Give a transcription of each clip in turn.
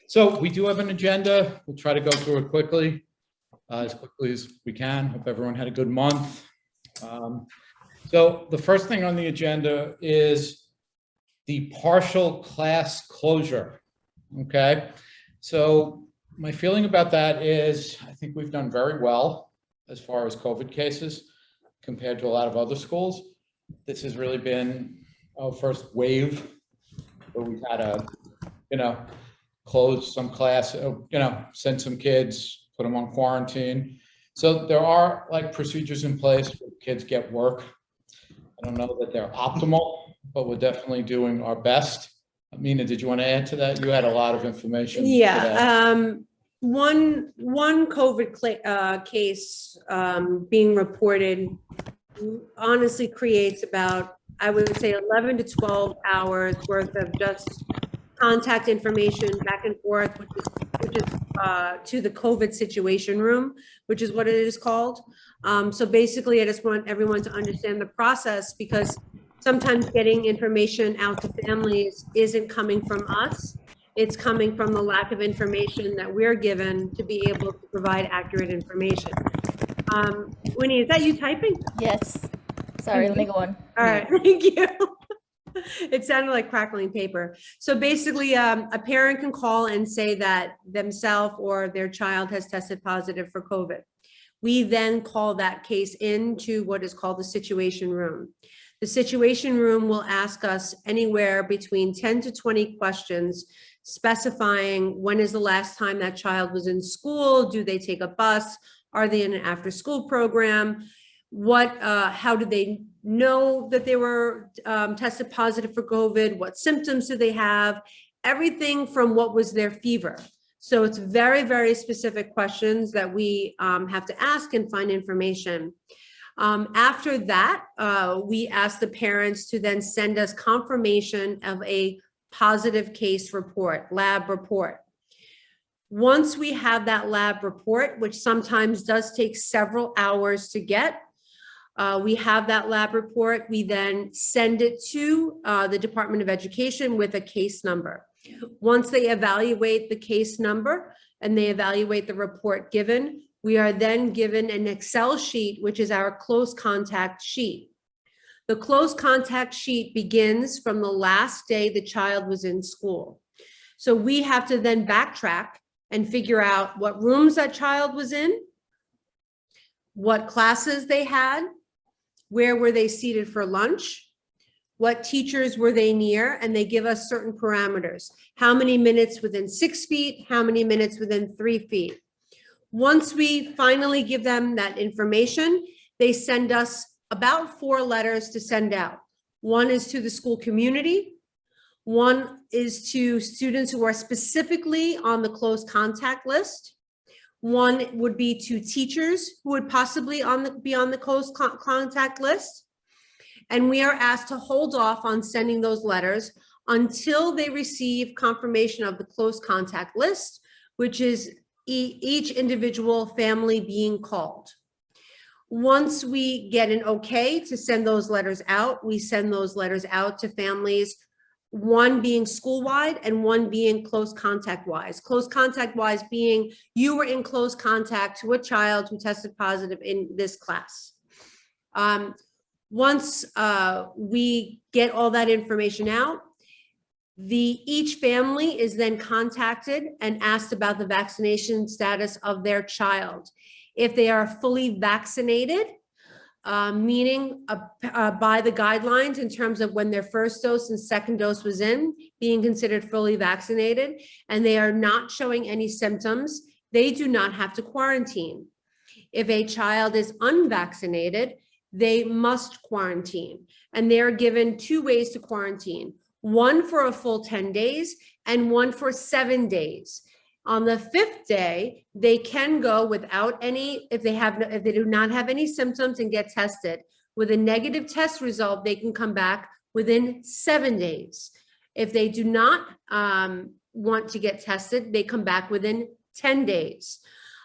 So we do have an agenda. We'll try to go through it quickly as we can. Hope everyone had a good month. So the first thing on the agenda is the partial class closure. Okay. So my feeling about that is I think we've done very well as far as COVID cases compared to a lot of other schools. This has really been our first wave where we've had a, close some class, send some kids, put them on quarantine. So there are like procedures in place where kids get work. I don't know that they're optimal, but we're definitely doing our best. Mina, did you want to add to that? You had a lot of information. Yeah. One COVID case being reported honestly creates about, I would say, 11 to 12 hours worth of just contact information back and forth, which is to the COVID situation room, which is what it is called. So basically, I just want everyone to understand the process, because sometimes getting information out to families isn't coming from us. It's coming from the lack of information that we're given to be able to provide accurate information. Winnie, is that you typing? Yes. Sorry, let me go on. All right, thank you. It sounded like crackling paper. So basically, a parent can call and say that themselves or their child has tested positive for COVID. We then call that case into what is called the situation room. The situation room will ask us anywhere between 10 to 20 questions, specifying when is the last time that child was in school, do they take a bus, are they in an after-school program, how did they know that they were tested positive for COVID, what symptoms do they have, everything from what was their fever. So it's very, very specific questions that we have to ask and find information. After that, we ask the parents to then send us confirmation of a positive case report, lab report. Once we have that lab report, which sometimes does take several hours to get, we have that lab report. We then send it to the Department of Education with a case number. Once they evaluate the case number and they evaluate the report given, we are then given an Excel sheet, which is our close contact sheet. The close contact sheet begins from the last day the child was in school. So we have to then backtrack and figure out what rooms that child was in, what classes they had, where were they seated for lunch, what teachers were they near, and they give us certain parameters. How many minutes within 6 feet, how many minutes within 3 feet. Once we finally give them that information, they send us about 4 letters to send out. One is to the school community. One is to students who are specifically on the close contact list. One would be to teachers who would possibly be on the close contact list. And we are asked to hold off on sending those letters until they receive confirmation of the close contact list, which is each individual family being called. Once we get an okay to send those letters out, we send those letters out to families, one being school-wide and one being close contact-wise. Close contact-wise being you were in close contact to a child who tested positive in this class. Once we get all that information out, each family is then contacted and asked about the vaccination status of their child. If they are fully vaccinated, meaning by the guidelines in terms of when their first dose and second dose was in, being considered fully vaccinated, and they are not showing any symptoms, they do not have to quarantine. If a child is unvaccinated, they must quarantine, and they are given 2 ways to quarantine, one for a full 10 days and one for 7 days. On the 5th day, they can go without any, if they do not have any symptoms and get tested. With a negative test result, they can come back within 7 days. If they do not want to get tested, they come back within 10 days.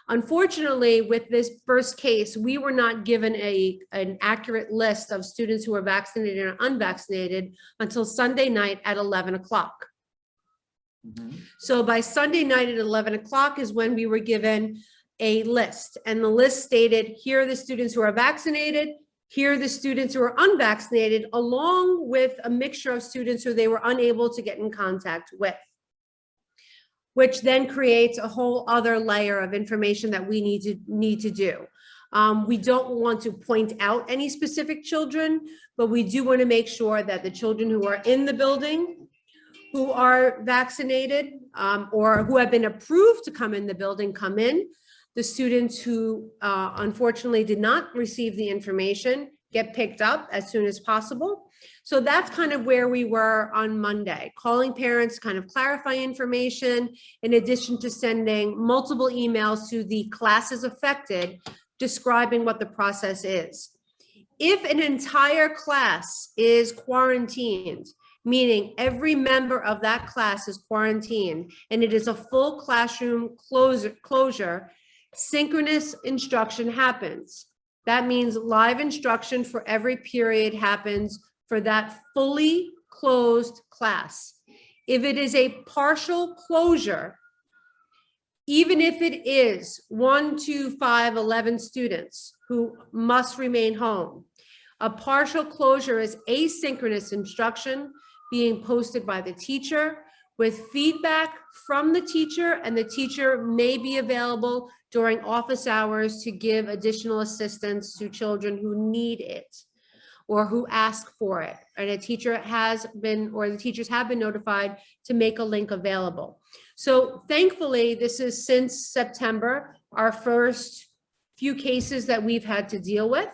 Unfortunately, with this first case, we were not given an accurate list of students who were vaccinated or unvaccinated until Sunday night at 11 o'clock. Mhm. So by Sunday night at 11 o'clock is when we were given a list, and the list stated, here are the students who are vaccinated, here are the students who are unvaccinated, along with a mixture of students who they were unable to get in contact with, which then creates a whole other layer of information that we need to do. We don't want to point out any specific children, but we do want to make sure that the children who are in the building, who are vaccinated, or who have been approved to come in the building, come in. The students who unfortunately did not receive the information get picked up as soon as possible. So that's kind of where we were on Monday, calling parents, kind of clarify information, in addition to sending multiple emails to the classes affected, describing what the process is. If an entire class is quarantined, meaning every member of that class is quarantined, and it is a full classroom closure, synchronous instruction happens. That means live instruction for every period happens for that fully closed class. If it is a partial closure, even if it is 1, 2, 5, 11 students who must remain home, a partial closure is asynchronous instruction being posted by the teacher with feedback from the teacher, and the teacher may be available during office hours to give additional assistance to children who need it or who ask for it. And a teacher has been, or the teachers have been notified to make a link available. So thankfully, this is since September, our first few cases that we've had to deal with,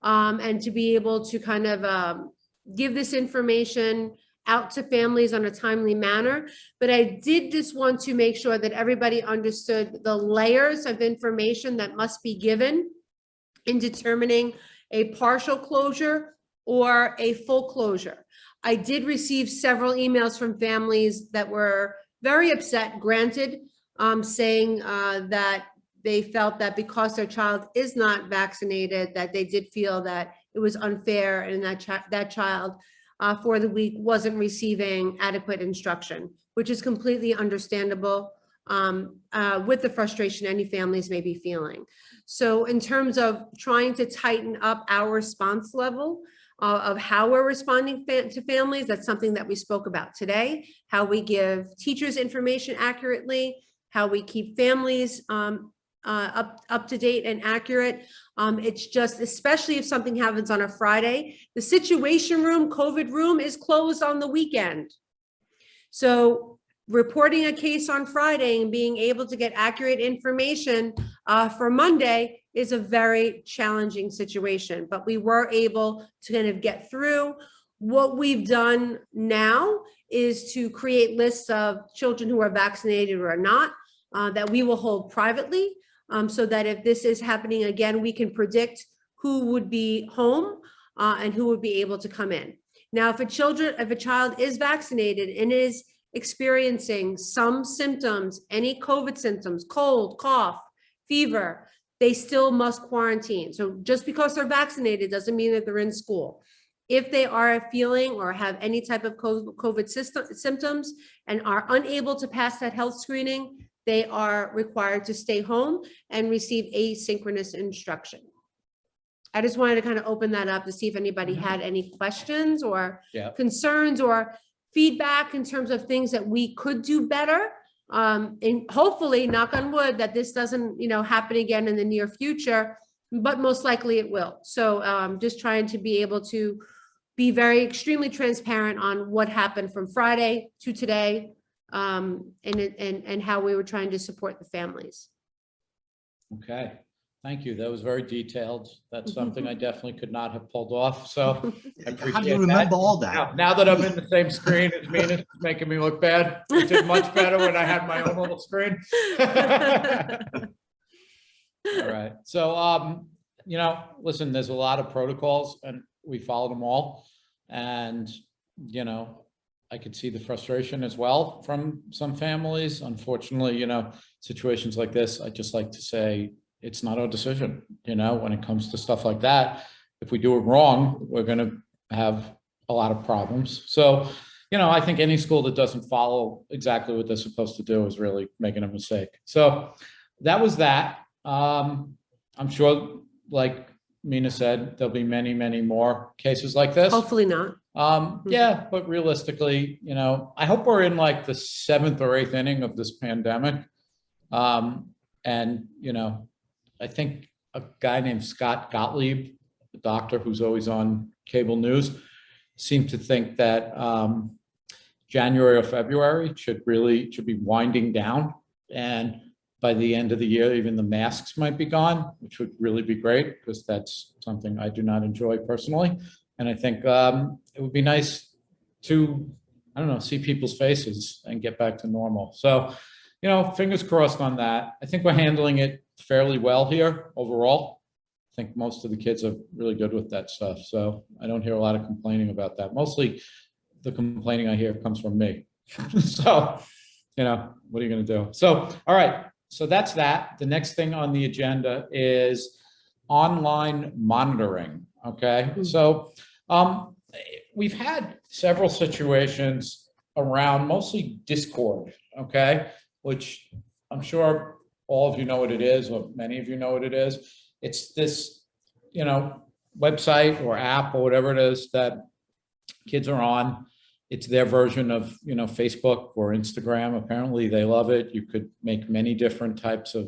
and to be able to kind of give this information out to families on a timely manner. But I did just want to make sure that everybody understood the layers of information that must be given in determining a partial closure or a full closure. I did receive several emails from families that were very upset, granted, saying that they felt that because their child is not vaccinated, that they did feel that it was unfair, and that child for the week wasn't receiving adequate instruction, which is completely understandable with the frustration any families may be feeling. So in terms of trying to tighten up our response level of how we're responding to families, that's something that we spoke about today, how we give teachers information accurately, how we keep families up to date and accurate. It's just, especially if something happens on a Friday, the situation room, COVID room is closed on the weekend. So reporting a case on Friday and being able to get accurate information for Monday is a very challenging situation, but we were able to kind of get through. What we've done now is to create lists of children who are vaccinated or not, that we will hold privately, so that if this is happening again, we can predict who would be home and who would be able to come in. Now, if a child is vaccinated and is experiencing some symptoms, any COVID symptoms, cold, cough, fever, they still must quarantine. So just because they're vaccinated doesn't mean that they're in school. If they are feeling or have any type of COVID symptoms and are unable to pass that health screening, they are required to stay home and receive asynchronous instruction. I just wanted to kind of open that up to see if anybody had any questions or concerns or feedback in terms of things that we could do better. And hopefully, knock on wood, that this doesn't, happen again in the near future, but most likely it will. So just trying to be able to be extremely transparent on what happened from Friday to today, and how we were trying to support the families. Okay, thank you. That was very detailed. That's something I definitely could not have pulled off. So I appreciate How do you remember all that? Now that I'm in the same screen as Mina, it's making me look bad. I did much better when I had my own little screen. All right. So, listen, there's a lot of protocols and we follow them all. And, I could see the frustration as well from some families. Unfortunately, situations like this, I just like to say it's not our decision, when it comes to stuff like that. If we do it wrong, we're going to have a lot of problems. So I think any school that doesn't follow exactly what they're supposed to do is really making a mistake. So that was that. I'm sure, like Mina said, there'll be many, many more cases like this. Hopefully not. Yeah, but realistically, I hope we're in like the 7th or 8th inning of this pandemic. And, I think a guy named Scott Gottlieb, a doctor who's always on cable news, seemed to think that January or February should be winding down. And by the end of the year, even the masks might be gone, which would really be great because that's something I do not enjoy personally. And I think it would be nice to, I don't know, see people's faces and get back to normal. So, fingers crossed on that. I think we're handling it fairly well here overall. I think most of the kids are really good with that stuff. So I don't hear a lot of complaining about that. Mostly the complaining I hear comes from me. So, what are you going to do? So, all right. So that's that. The next thing on the agenda is online monitoring. Okay. So we've had several situations around mostly Discord. Okay. Which I'm sure all of you know what it is, or many of you know what it is. It's this, website or app or whatever it is that kids are on. It's their version of, Facebook or Instagram. Apparently they love it. You could make many different types of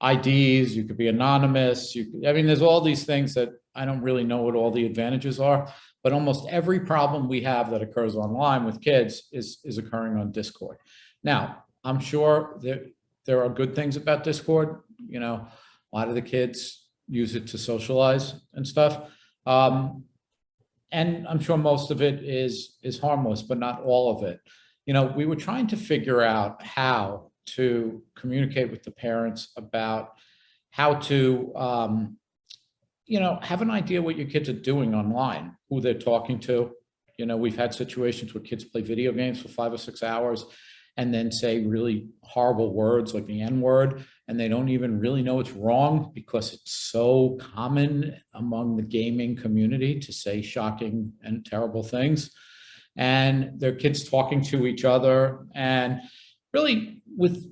IDs. You could be anonymous. There's all these things that I don't really know what all the advantages are, but almost every problem we have that occurs online with kids is occurring on Discord. Now, I'm sure there are good things about Discord. A lot of the kids use it to socialize and stuff. And I'm sure most of it is harmless, but not all of it. We were trying to figure out how to communicate with the parents about how to, have an idea what your kids are doing online, who they're talking to. We've had situations where kids play video games for 5 or 6 hours and then say really horrible words like the N-word, and they don't even really know it's wrong because it's so common among the gaming community to say shocking and terrible things. And their kids talking to each other and really with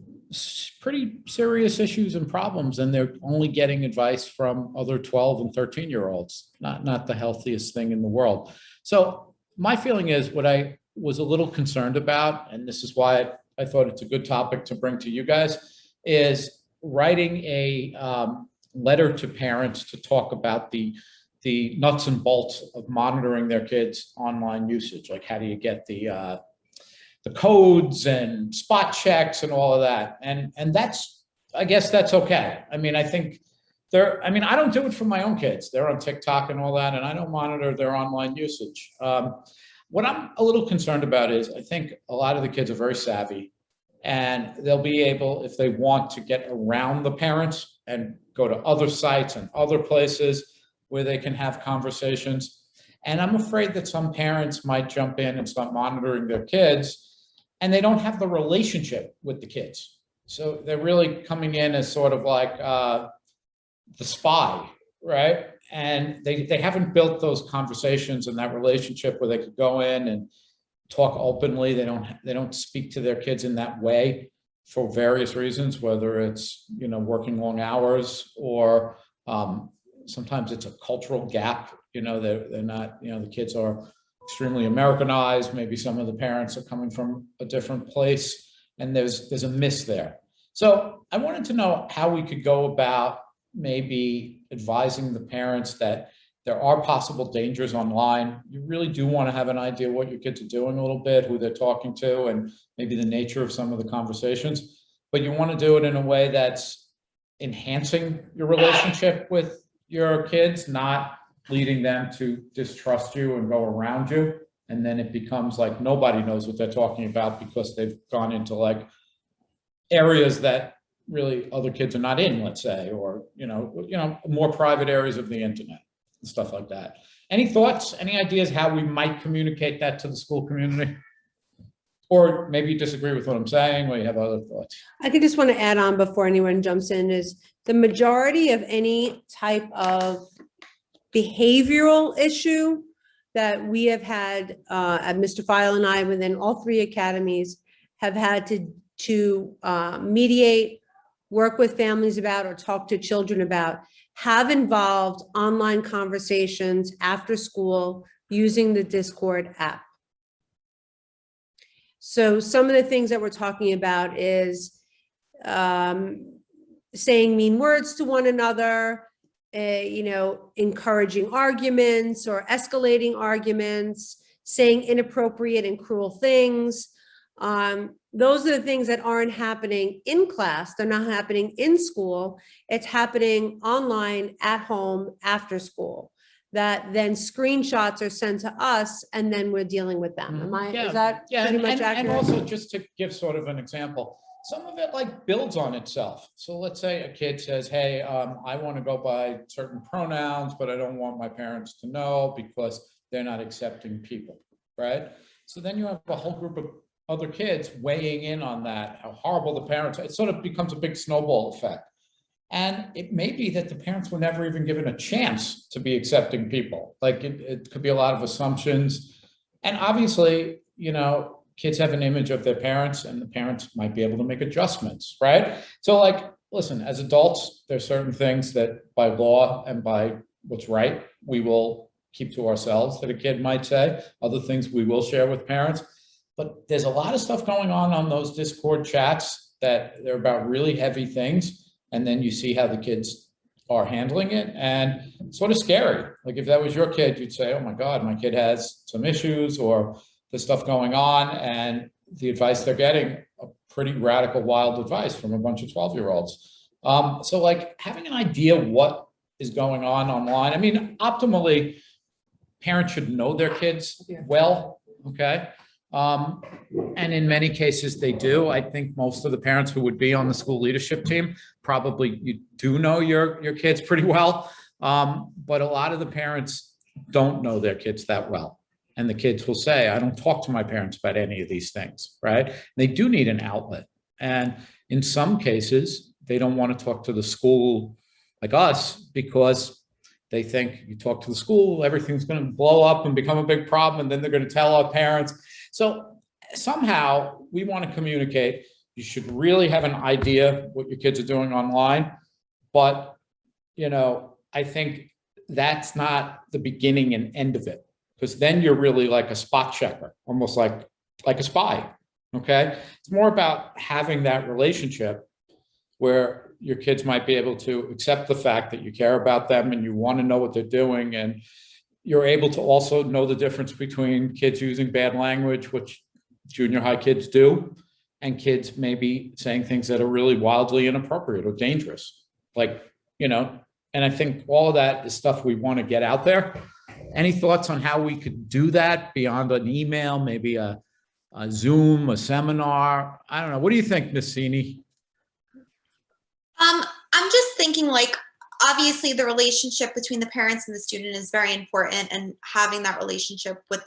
pretty serious issues and problems, and they're only getting advice from other 12 and 13-year-olds, not the healthiest thing in the world. So my feeling is what I was a little concerned about, and this is why I thought it's a good topic to bring to you guys, is writing a letter to parents to talk about the nuts and bolts of monitoring their kids' online usage. Like, how do you get the codes and spot checks and all of that? And I guess that's okay. I think I don't do it for my own kids. They're on TikTok and all that, and I don't monitor their online usage. What I'm a little concerned about is I think a lot of the kids are very savvy, and they'll be able, if they want, to get around the parents and go to other sites and other places where they can have conversations. And I'm afraid that some parents might jump in and start monitoring their kids, and they don't have the relationship with the kids. So they're really coming in as sort of like the spy, right? And they haven't built those conversations and that relationship where they could go in and talk openly. They don't speak to their kids in that way for various reasons, whether it's, working long hours or sometimes it's a cultural gap. They're not, the kids are extremely Americanized. Maybe some of the parents are coming from a different place, and there's a miss there. So I wanted to know how we could go about maybe advising the parents that there are possible dangers online. You really do want to have an idea what your kids are doing a little bit, who they're talking to, and maybe the nature of some of the conversations. But you want to do it in a way that's enhancing your relationship with your kids, not leading them to distrust you and go around you. And then it becomes like nobody knows what they're talking about because they've gone into like areas that really other kids are not in, let's say, or, more private areas of the internet and stuff like that. Any thoughts, any ideas how we might communicate that to the school community? Or maybe you disagree with what I'm saying, or you have other thoughts. I could just want to add on before anyone jumps in is the majority of any type of behavioral issue that we have had, Mr. File and I, within all 3 academies, have had to mediate, work with families about, or talk to children about, have involved online conversations after school using the Discord app. So some of the things that we're talking about is saying mean words to one another, encouraging arguments or escalating arguments, saying inappropriate and cruel things. Those are the things that aren't happening in class. They're not happening in school. It's happening online at home after school, that then screenshots are sent to us and then we're dealing with them. Is that pretty much accurate? And also, just to give sort of an example, some of it like builds on itself. So let's say a kid says, hey, I want to go by certain pronouns, but I don't want my parents to know because they're not accepting people, right? So then you have a whole group of other kids weighing in on that, how horrible the parents are. It sort of becomes a big snowball effect. And it may be that the parents were never even given a chance to be accepting people. Like it could be a lot of assumptions. And obviously, kids have an image of their parents and the parents might be able to make adjustments, right? So like, listen, as adults, there's certain things that by law and by what's right, we will keep to ourselves that a kid might say. Other things we will share with parents. But there's a lot of stuff going on those Discord chats that they're about really heavy things. And then you see how the kids are handling it, and it's sort of scary. Like if that was your kid, you'd say, oh my God, my kid has some issues or there's stuff going on, and the advice they're getting, a pretty radical, wild advice from a bunch of 12-year-olds. So like having an idea what is going on online. I mean, optimally, parents should know their kids well, okay? And in many cases they do. I think most of the parents who would be on the school leadership team, probably you do know your kids pretty well. But a lot of the parents don't know their kids that well. And the kids will say, I don't talk to my parents about any of these things, right? They do need an outlet. And in some cases, they don't want to talk to the school like us because they think you talk to the school, everything's going to blow up and become a big problem. And then they're going to tell our parents. So somehow we want to communicate. You should really have an idea what your kids are doing online. But, I think that's not the beginning and end of it, because then you're really like a spot checker, almost like a spy. Okay. It's more about having that relationship where your kids might be able to accept the fact that you care about them and you want to know what they're doing. And you're able to also know the difference between kids using bad language, which junior high kids do, and kids maybe saying things that are really wildly inappropriate or dangerous. And I think all of that is stuff we want to get out there. Any thoughts on how we could do that beyond an email, maybe a Zoom, a seminar? I don't know. What do you think, Ms. Sini? I'm just thinking obviously the relationship between the parents and the student is very important, and having that relationship with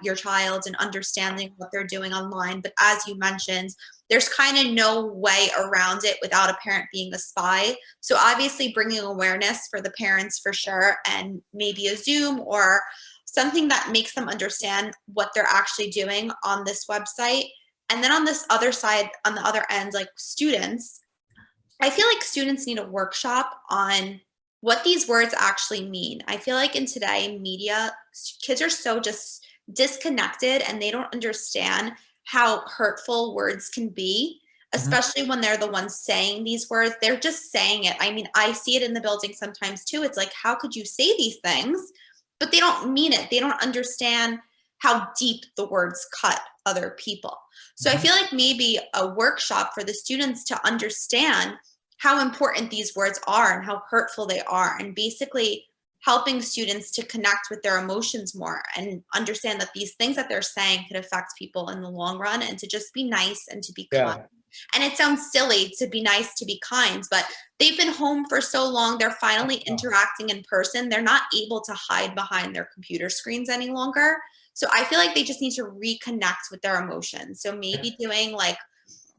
your child and understanding what they're doing online. But as you mentioned, there's kind of no way around it without a parent being a spy. So obviously bringing awareness for the parents for sure, and maybe a Zoom or something that makes them understand what they're actually doing on this website. And then on this other side, on the other end, students, I feel like students need a workshop on what these words actually mean. I feel like in today media, kids are so just disconnected and they don't understand how hurtful words can be, especially when they're the ones saying these words. They're just saying it. I mean, I see it in the building sometimes too. It's like, how could you say these things? But they don't mean it. They don't understand how deep the words cut other people. So I feel like maybe a workshop for the students to understand how important these words are and how hurtful they are, and basically helping students to connect with their emotions more and understand that these things that they're saying could affect people in the long run, and to just be nice and to be kind. And it sounds silly to be nice, to be kind, but they've been home for so long. They're finally interacting in person. They're not able to hide behind their computer screens any longer. So I feel like they just need to reconnect with their emotions. So maybe doing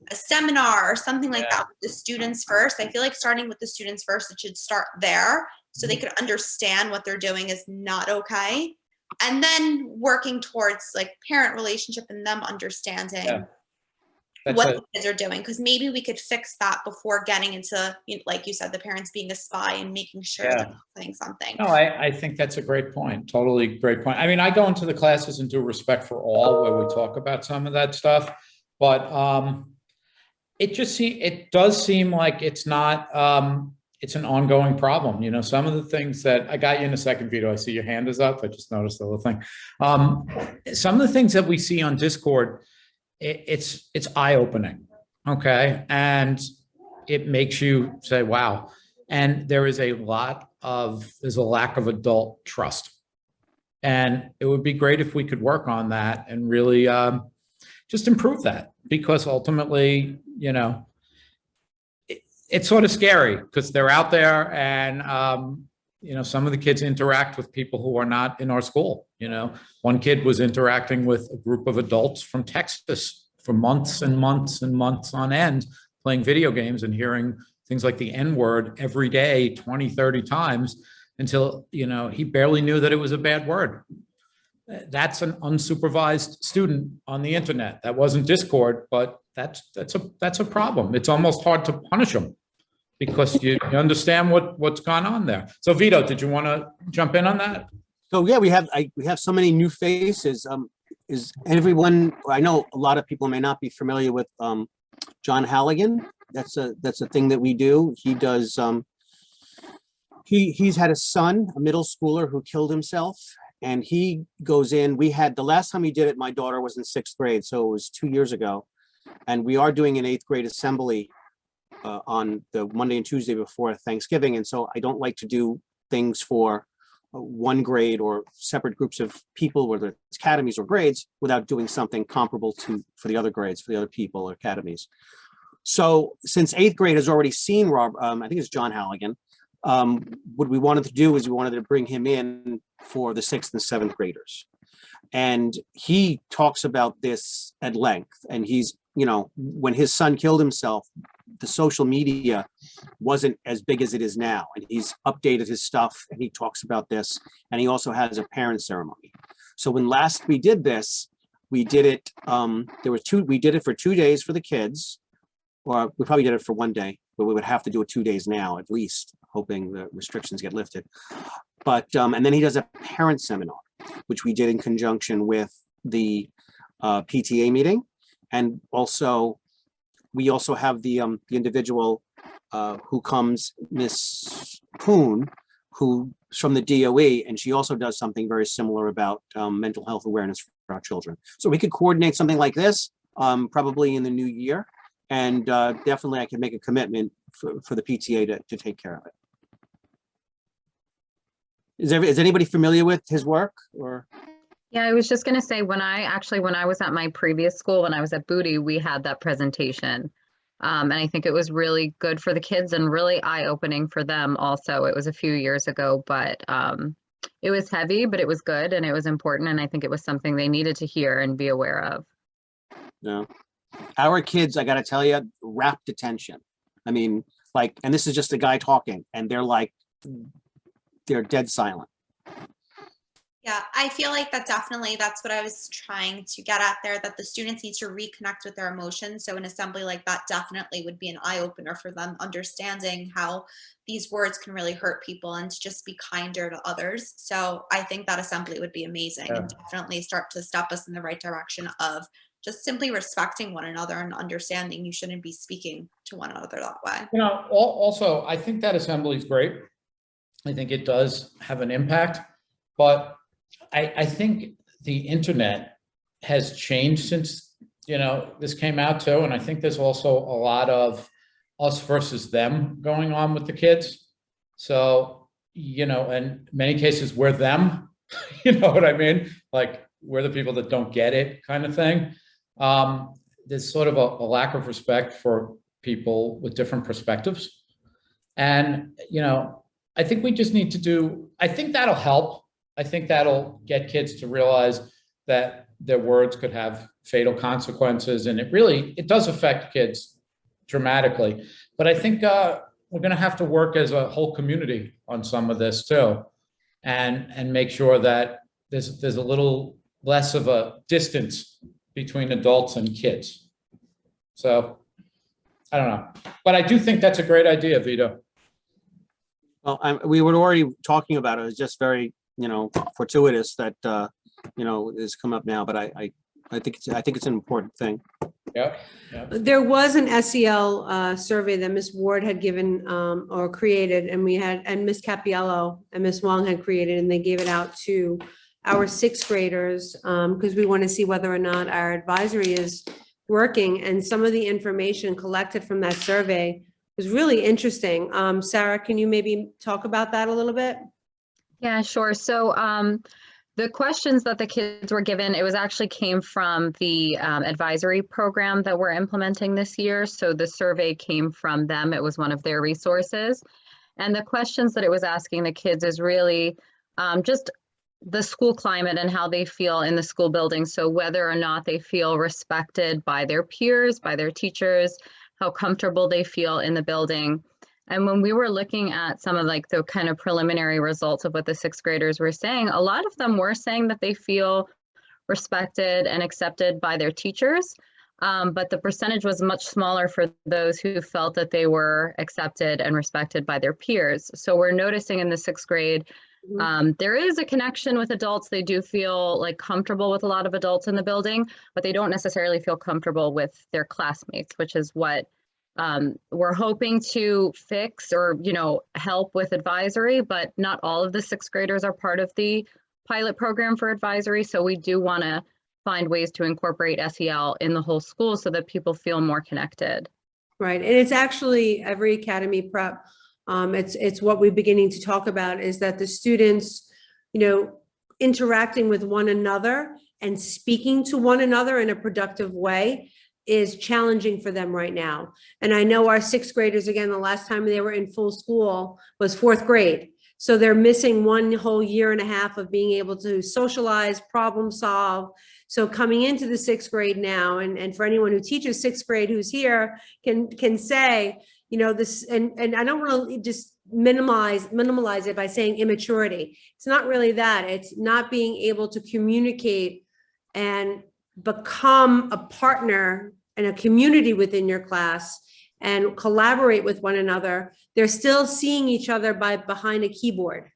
a seminar or something like that with the students first. I feel like starting with the students first, it should start there so they could understand what they're doing is not okay. and then working towards like parent relationship and them understanding Yeah. That's what a- the kids are doing, because maybe we could fix that before getting into, like you said, the parents being a spy and making sure Yeah. they're not saying something. No, I think that's a great point. Totally great point. I mean, I go into the classes and do Respect for All where we talk about some of that stuff, but it does seem like it's not, it's an ongoing problem. You know, some of the things that I got you in a second, Vito, I see your hand is up. I just noticed the little thing. Some of the things that we see on Discord, it's eye-opening. Okay. And it makes you say, wow. And there's a lack of adult trust. And it would be great if we could work on that and really just improve that, because ultimately, you know, it's sort of scary because they're out there and, you know, some of the kids interact with people who are not in our school. You know, one kid was interacting with a group of adults from Texas for months and months and months on end, playing video games and hearing things like the N-word every day, 20, 30 times until, you know, he barely knew that it was a bad word. That's an unsupervised student on the internet. That wasn't Discord, but that's a problem. It's almost hard to punish them because you understand what's gone on there. So Vito, did you want to jump in on that? So yeah, we have so many new faces. Is everyone? I know a lot of people may not be familiar with John Halligan. That's a thing that we do. He does. He's had a son, a middle schooler, who killed himself, and he goes in. We had the last time he did it, my daughter was in 6th grade, so it was 2 years ago, and we are doing an 8th grade assembly on the Monday and Tuesday before Thanksgiving, and so I don't like to do things for one grade or separate groups of people, whether it's academies or grades, without doing something comparable for the other grades, for the other people or academies. So since 8th grade has already seen Rob, I think it's John Halligan, what we wanted to do is we wanted to bring him in for the 6th and 7th graders. And he talks about this at length. And he's, you know, when his son killed himself, the social media wasn't as big as it is now. And he's updated his stuff and he talks about this. And he also has a parent ceremony. So when last we did this, we did it, we did it for 2 days for the kids. Or we probably did it for 1 day, but we would have to do it 2 days now, at least, hoping the restrictions get lifted. But, and then he does a parent seminar, which we did in conjunction with the PTA meeting. And also, we also have the individual who comes, Miss Poon, who's from the DOE, and she also does something very similar about mental health awareness for our children. So we could coordinate something like this, probably in the new year. And definitely I can make a commitment for the PTA to take care of it. Is anybody familiar with his work or? Yeah, I was just going to say when I was at my previous school, when I was at Booty, we had that presentation. And I think it was really good for the kids and really eye-opening for them also. It was a few years ago, but it was heavy, but it was good and it was important. And I think it was something they needed to hear and be aware of. Yeah. Our kids, I got to tell you, rapt attention. I mean, like, and this is just a guy talking and they're like, they're dead silent. Yeah, I feel like that's what I was trying to get at there, that the students need to reconnect with their emotions. So an assembly like that definitely would be an eye opener for them, understanding how these words can really hurt people and to just be kinder to others. So I think that assembly would be amazing and definitely start to step us in the right direction of just simply respecting one another and understanding you shouldn't be speaking to one another that way. You know, also, I think that assembly is great. I think it does have an impact, but I think the internet has changed since, you know, this came out too. And I think there's also a lot of us versus them going on with the kids. So, you know, in many cases we're them, you know what I mean? Like we're the people that don't get it kind of thing. There's sort of a lack of respect for people with different perspectives. And, you know, I think we just need to I think that'll help. I think that'll get kids to realize that their words could have fatal consequences. And it does affect kids dramatically. But I think we're going to have to work as a whole community on some of this too. And make sure that, there's a little less of a distance between adults and kids. So I don't know, but I do think that's a great idea, Vito. Well, we were already talking about it. It's just very, fortuitous that, it's come up now, but I think it's an important thing. Yeah. There was an SEL survey that Ms. Ward had given or created, and Ms. Capiello and Ms. Wong had created, and they gave it out to our sixth graders because we want to see whether or not our advisory is working. And some of the information collected from that survey was really interesting. Sarah, can you maybe talk about that a little bit? Yeah, sure. So the questions that the kids were given, it was actually came from the advisory program that we're implementing this year. So the survey came from them. It was one of their resources. And the questions that it was asking the kids is really just the school climate and how they feel in the school building. So whether or not they feel respected by their peers, by their teachers, how comfortable they feel in the building. And when we were looking at some of like the kind of preliminary results of what the sixth graders were saying, a lot of them were saying that they feel respected and accepted by their teachers. But the percentage was much smaller for those who felt that they were accepted and respected by their peers. So we're noticing in the sixth grade, there is a connection with adults. They do feel like comfortable with a lot of adults in the building, but they don't necessarily feel comfortable with their classmates, which is what we're hoping to fix or, help with advisory, but not all of the sixth graders are part of the pilot program for advisory. So we do want to find ways to incorporate SEL in the whole school so that people feel more connected. Right. And it's actually every academy prep. It's what we're beginning to talk about is that the students, interacting with one another and speaking to one another in a productive way is challenging for them right now. And I know our sixth graders, again, the last time they were in full school was fourth grade. So they're missing one whole year and a half of being able to socialize, problem solve. So coming into the sixth grade now, and for anyone who teaches sixth grade who's here can say, this, and I don't want to just minimalize it by saying immaturity. It's not really that. It's not being able to communicate and become a partner and a community within your class and collaborate with one another. They're still seeing each other behind a keyboard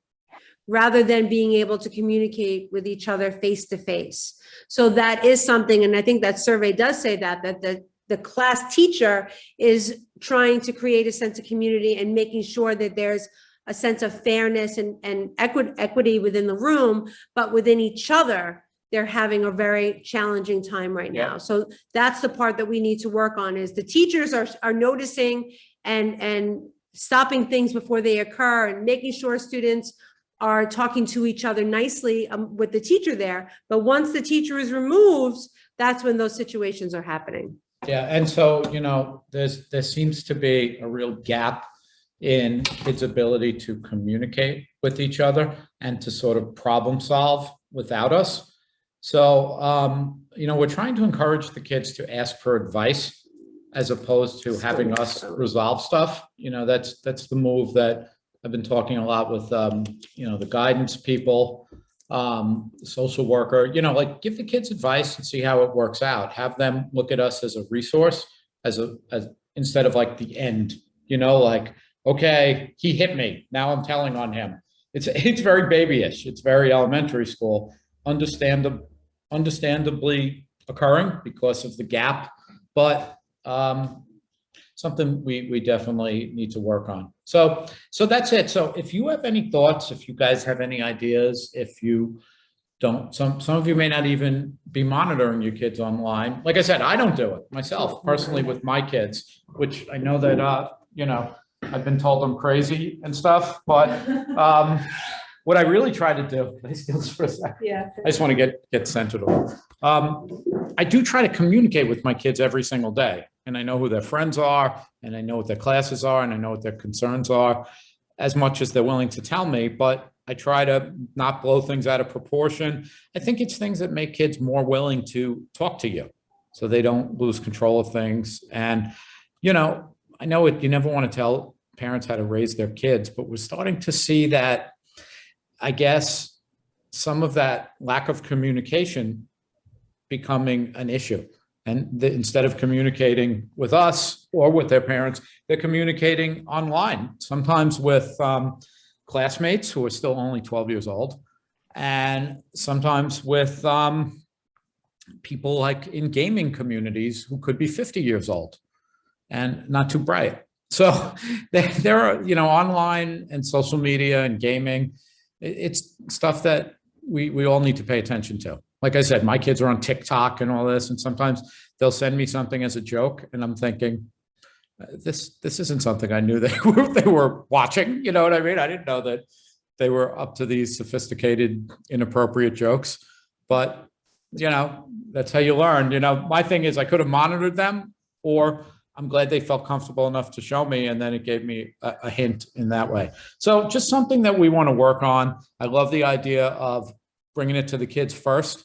rather than being able to communicate with each other face to face. So that is something, and I think that survey does say that the class teacher is trying to create a sense of community and making sure that there's a sense of fairness and equity within the room, but within each other, they're having a very challenging time right now. So that's the part that we need to work on is the teachers are noticing and stopping things before they occur and making sure students are talking to each other nicely with the teacher there. But once the teacher is removed, that's when those situations are happening. Yeah, and so, there seems to be a real gap in kids' ability to communicate with each other and to sort of problem solve without us. So, we're trying to encourage the kids to ask for advice as opposed to having us resolve stuff. That's the move that I've been talking a lot with, the guidance people, social worker, give the kids advice and see how it works out. Have them look at us as a resource, as instead of like the end, okay, he hit me. Now I'm telling on him. It's very babyish. It's very elementary school, understandably occurring because of the gap, but something we definitely need to work on. So that's it. So if you have any thoughts, if you guys have any ideas, if you don't, some of you may not even be monitoring your kids online. Like I said, I don't do it myself personally with my kids, which I know that, I've been told I'm crazy and stuff, but what I really try to do, can I steal this for a second? Yeah. I just want to get centered on. I do try to communicate with my kids every single day, and I know who their friends are, and I know what their classes are, and I know what their concerns are, as much as they're willing to tell me, but I try to not blow things out of proportion. I think it's things that make kids more willing to talk to you so they don't lose control of things. And, I know you never want to tell parents how to raise their kids, but we're starting to see that, I guess, some of that lack of communication becoming an issue. And instead of communicating with us or with their parents, they're communicating online, sometimes with classmates who are still only 12 years old, and sometimes with people like in gaming communities who could be 50 years old and not too bright. So there are, online and social media and gaming, it's stuff that we all need to pay attention to. Like I said, my kids are on TikTok and all this, and sometimes they'll send me something as a joke, and I'm thinking, this isn't something I knew they were watching. You know what I mean? I didn't know that they were up to these sophisticated, inappropriate jokes. But that's how you learn. My thing is I could have monitored them, or I'm glad they felt comfortable enough to show me, and then it gave me a hint in that way. So just something that we want to work on. I love the idea of bringing it to the kids first,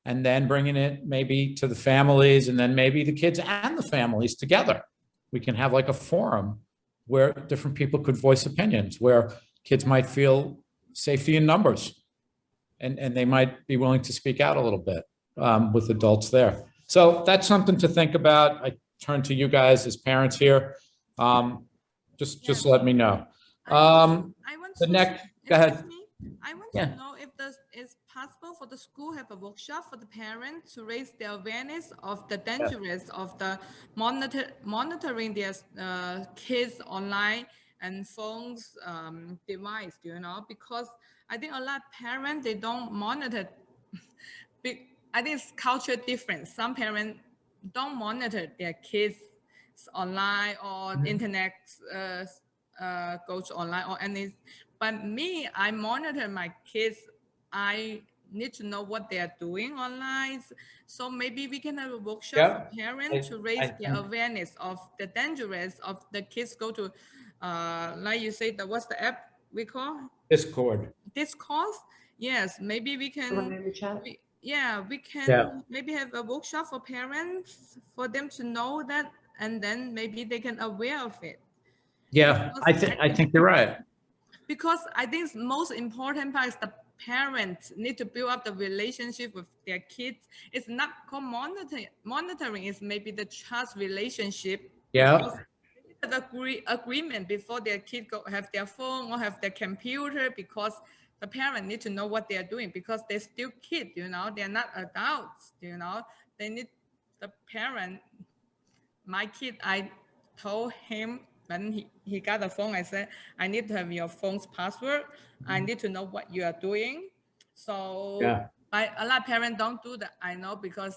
and then bringing it maybe to the families, and then maybe the kids and the families together. We can have like a forum where different people could voice opinions, where kids might feel safety in numbers, and they might be willing to speak out a little bit with adults there. So that's something to think about. I turn to you guys as parents here. Just let me know. I want The to, next, go ahead. excuse me, I want Yeah. to know if it's possible for the school have a workshop for the parents to raise their awareness of the dangers of the monitoring their kids online and phones device, because I think a lot of parents, they don't monitor. I think it's culture difference. Some parents don't monitor their kids online or internet goes online or anything. But me, I monitor my kids. I need to know what they are doing online. So maybe we can have a workshop for parents to raise their awareness of the dangers of the kids go to, like you say, what's the app we call? Discord. Discord? Yes, maybe we can. We can maybe have a workshop for parents for them to know that, and then maybe they can aware of it. Yeah, I think you're right. Because I think the most important part is the parents need to build up the relationship with their kids. It's not called monitoring. It's maybe the trust relationship. Yeah. The agreement before their kid have their phone or have their computer, because the parent need to know what they are doing, because they're still kids, they're not adults, they need the parent. My kid, I told him when he got the phone, I said, I need to have your phone's password. I need to know what you are doing. So a lot of parents don't do that, I know, because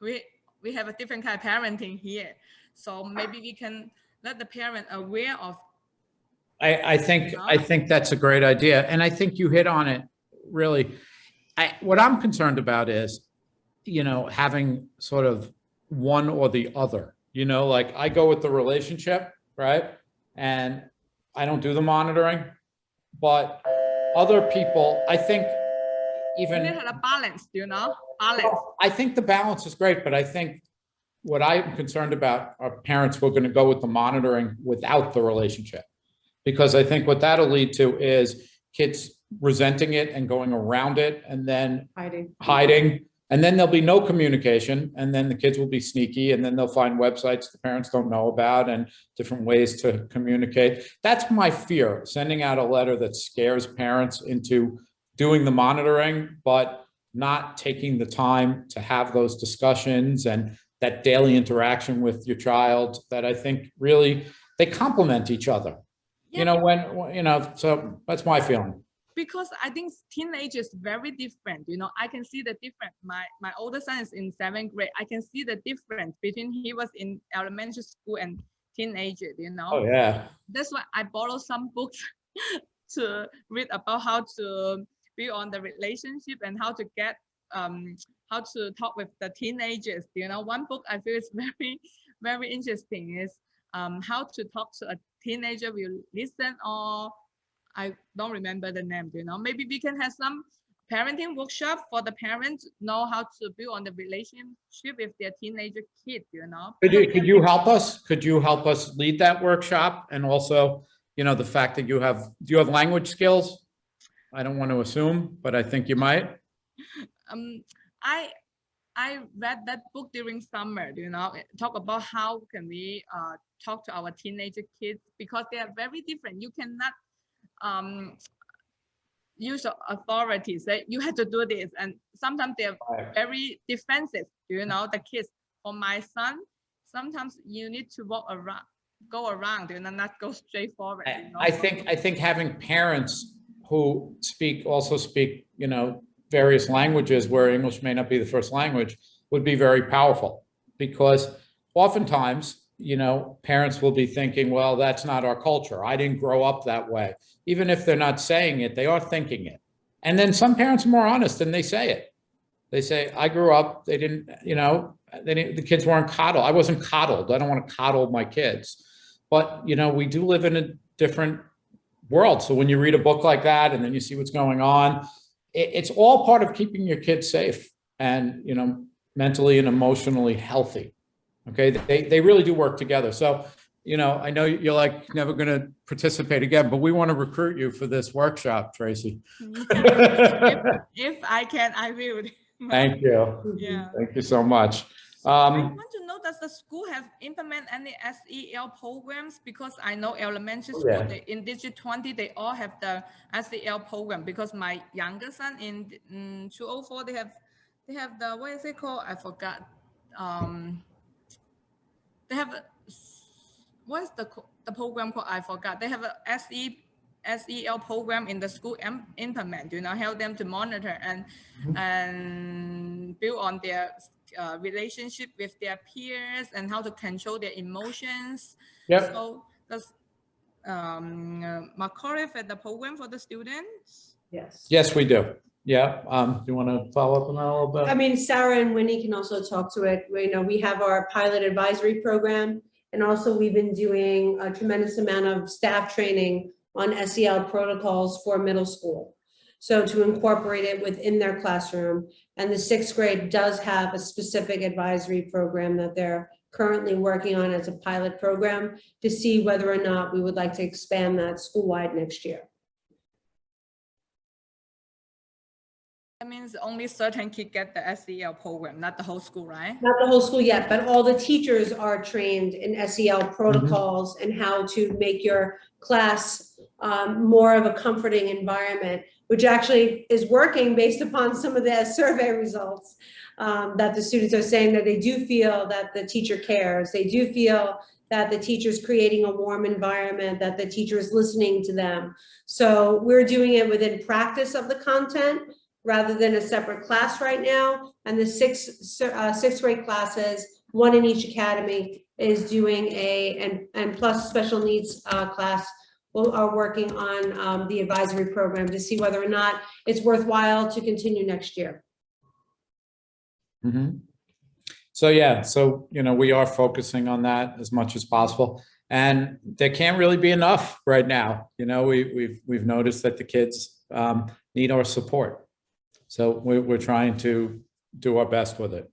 we have a different kind of parenting here. So maybe we can let the parent aware of. I think that's a great idea. And I think you hit on it really. What I'm concerned about is, having sort of one or the other, like I go with the relationship, right? And I don't do the monitoring, but other people, I think even. We need a balance, balance. I think the balance is great, but I think what I'm concerned about are parents who are going to go with the monitoring without the relationship. Because I think what that'll lead to is kids resenting it and going around it, and then hiding, and then there'll be no communication, and then the kids will be sneaky, and then they'll find websites the parents don't know about and different ways to communicate. That's my fear, sending out a letter that scares parents into doing the monitoring, but not taking the time to have those discussions and that daily interaction with your child, that I think really they complement each other. So that's my feeling. Because I think teenagers very different. I can see the difference. My older son is in 7th grade. I can see the difference between he was in elementary school and teenager. Oh yeah. That's why I borrowed some books to read about how to build on the relationship and how to get how to talk with the teenagers. One book I feel is very, very interesting is how to talk to a teenager will listen, or I don't remember the name, maybe we can have some parenting workshop for the parents know how to build on the relationship with their teenager kid, Could you help us? Could you help us lead that workshop? And also, the fact that do you have language skills? I don't want to assume, but I think you might. Um, I I read that book during summer. It talk about how can we talk to our teenager kids because they are very different. You cannot use authority, say you have to do this, and sometimes they're very defensive. The kids. For my son, sometimes you need to go around, not go straight forward. I think having parents who also speak, various languages where English may not be the first language would be very powerful, because oftentimes, parents will be thinking, well, that's not our culture. I didn't grow up that way. Even if they're not saying it, they are thinking it. And then some parents are more honest and they say it. They say, I grew up, they didn't, the kids weren't coddled. I wasn't coddled. I don't want to coddle my kids. But, we do live in a different world. So when you read a book like that and then you see what's going on, it's all part of keeping your kids safe and, mentally and emotionally healthy. Okay. They really do work together. So, I know you're like never going to participate again, but we want to recruit you for this workshop, Tracy. if I can, I will. Thank you. Yeah. Thank you so much. I want to know, does the school have implement any SEL programs? Because I know elementary school, in District 20, they all have the SEL program. Because my younger son in 204, they have the, what is it called? I forgot. They have, what is the program called? I forgot. They have a SEL program in the school implement, help them to monitor and build on their relationship with their peers and how to control their emotions. Yep. So does Macquarie have the program for the students? Yes. Yes, we do. Yeah. Do you want to follow up on that a little bit? I mean, Sarah and Winnie can also talk to it. We have our pilot advisory program, and also we've been doing a tremendous amount of staff training on SEL protocols for middle school. So to incorporate it within their classroom, and the 6th grade does have a specific advisory program that they're currently working on as a pilot program to see whether or not we would like to expand that school-wide next year. That means only certain kids get the SEL program, not the whole school, right? Not the whole school yet, but all the teachers are trained in SEL protocols and how to make your class more of a comforting environment, which actually is working based upon some of the survey results that the students are saying that they do feel that the teacher cares. They do feel that the teacher is creating a warm environment, that the teacher is listening to them. So we're doing it within practice of the content rather than a separate class right now. And the sixth grade classes, one in each academy, is doing and plus special needs class are working on the advisory program to see whether or not it's worthwhile to continue next year. Mm-hmm. So yeah, we are focusing on that as much as possible, and there can't really be enough right now. We've noticed that the kids need our support. So we're trying to do our best with it.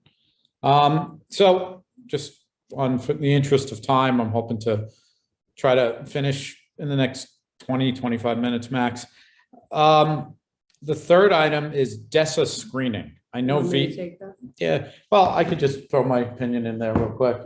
So just for the interest of time, I'm hoping to try to finish in the next 20-25 minutes max. The third item is DESA screening. I know yeah, well, I could just throw my opinion in there real quick.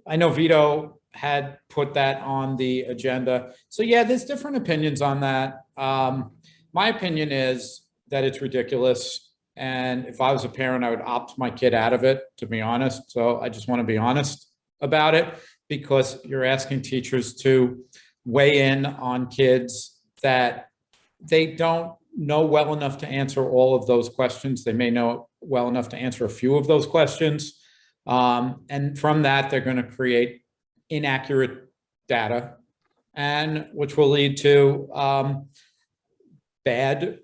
I know Vito had put that on the agenda. So yeah, there's different opinions on that. My opinion is that it's ridiculous. And if I was a parent, I would opt my kid out of it, to be honest. So I just want to be honest about it, because you're asking teachers to weigh in on kids that they don't know well enough to answer all of those questions. They may know well enough to answer a few of those questions. And from that, they're going to create inaccurate data, and which will lead to bad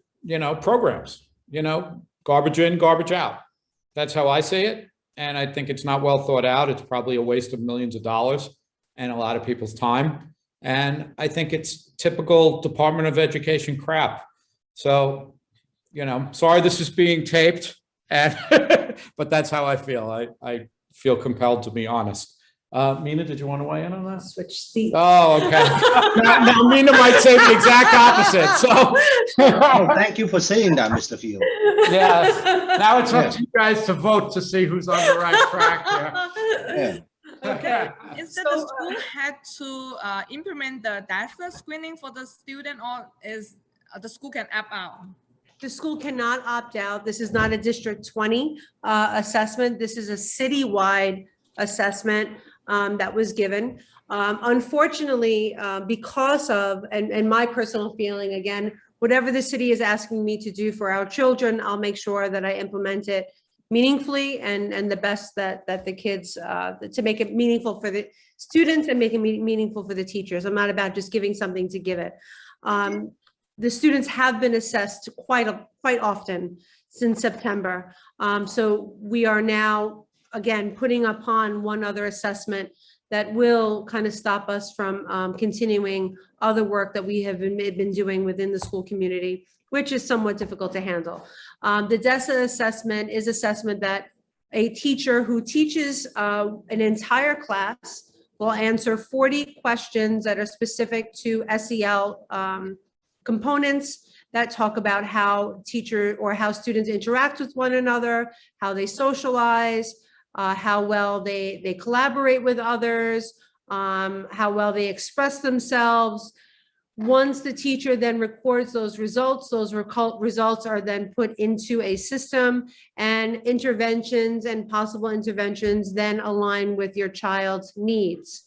programs, garbage in, garbage out. That's how I see it. And I think it's not well thought out. It's probably a waste of millions of dollars and a lot of people's time. And I think it's typical Department of Education crap. So, sorry this is being taped, but that's how I feel. I feel compelled to be honest. Mina, did you want to weigh in on that? Switch seats. Oh, okay. Now Mina might say the exact opposite, so. Oh, thank you for saying that, Mr. Field. Yes, now it's up Yeah. to you guys to vote to see who's on the right track here. Yeah. Okay. Instead, So, the school had to implement the DASA screening for the student, or is the school can opt out? The school cannot opt out. This is not a District 20 assessment. This is a citywide assessment that was given. Unfortunately, because of, and my personal feeling, again, whatever the city is asking me to do for our children, I'll make sure that I implement it meaningfully and the best that the kids, to make it meaningful for the students and make it meaningful for the teachers. I'm not about just giving something to give it. The students have been assessed quite often since September. So we are now, again, putting upon one other assessment that will kind of stop us from continuing other work that we have been doing within the school community, which is somewhat difficult to handle. The DESA assessment is assessment that a teacher who teaches an entire class will answer 40 questions that are specific to SEL components that talk about how how students interact with one another, how they socialize, how well they collaborate with others, how well they express themselves. Once the teacher then records those results are then put into a system, and interventions and possible interventions then align with your child's needs.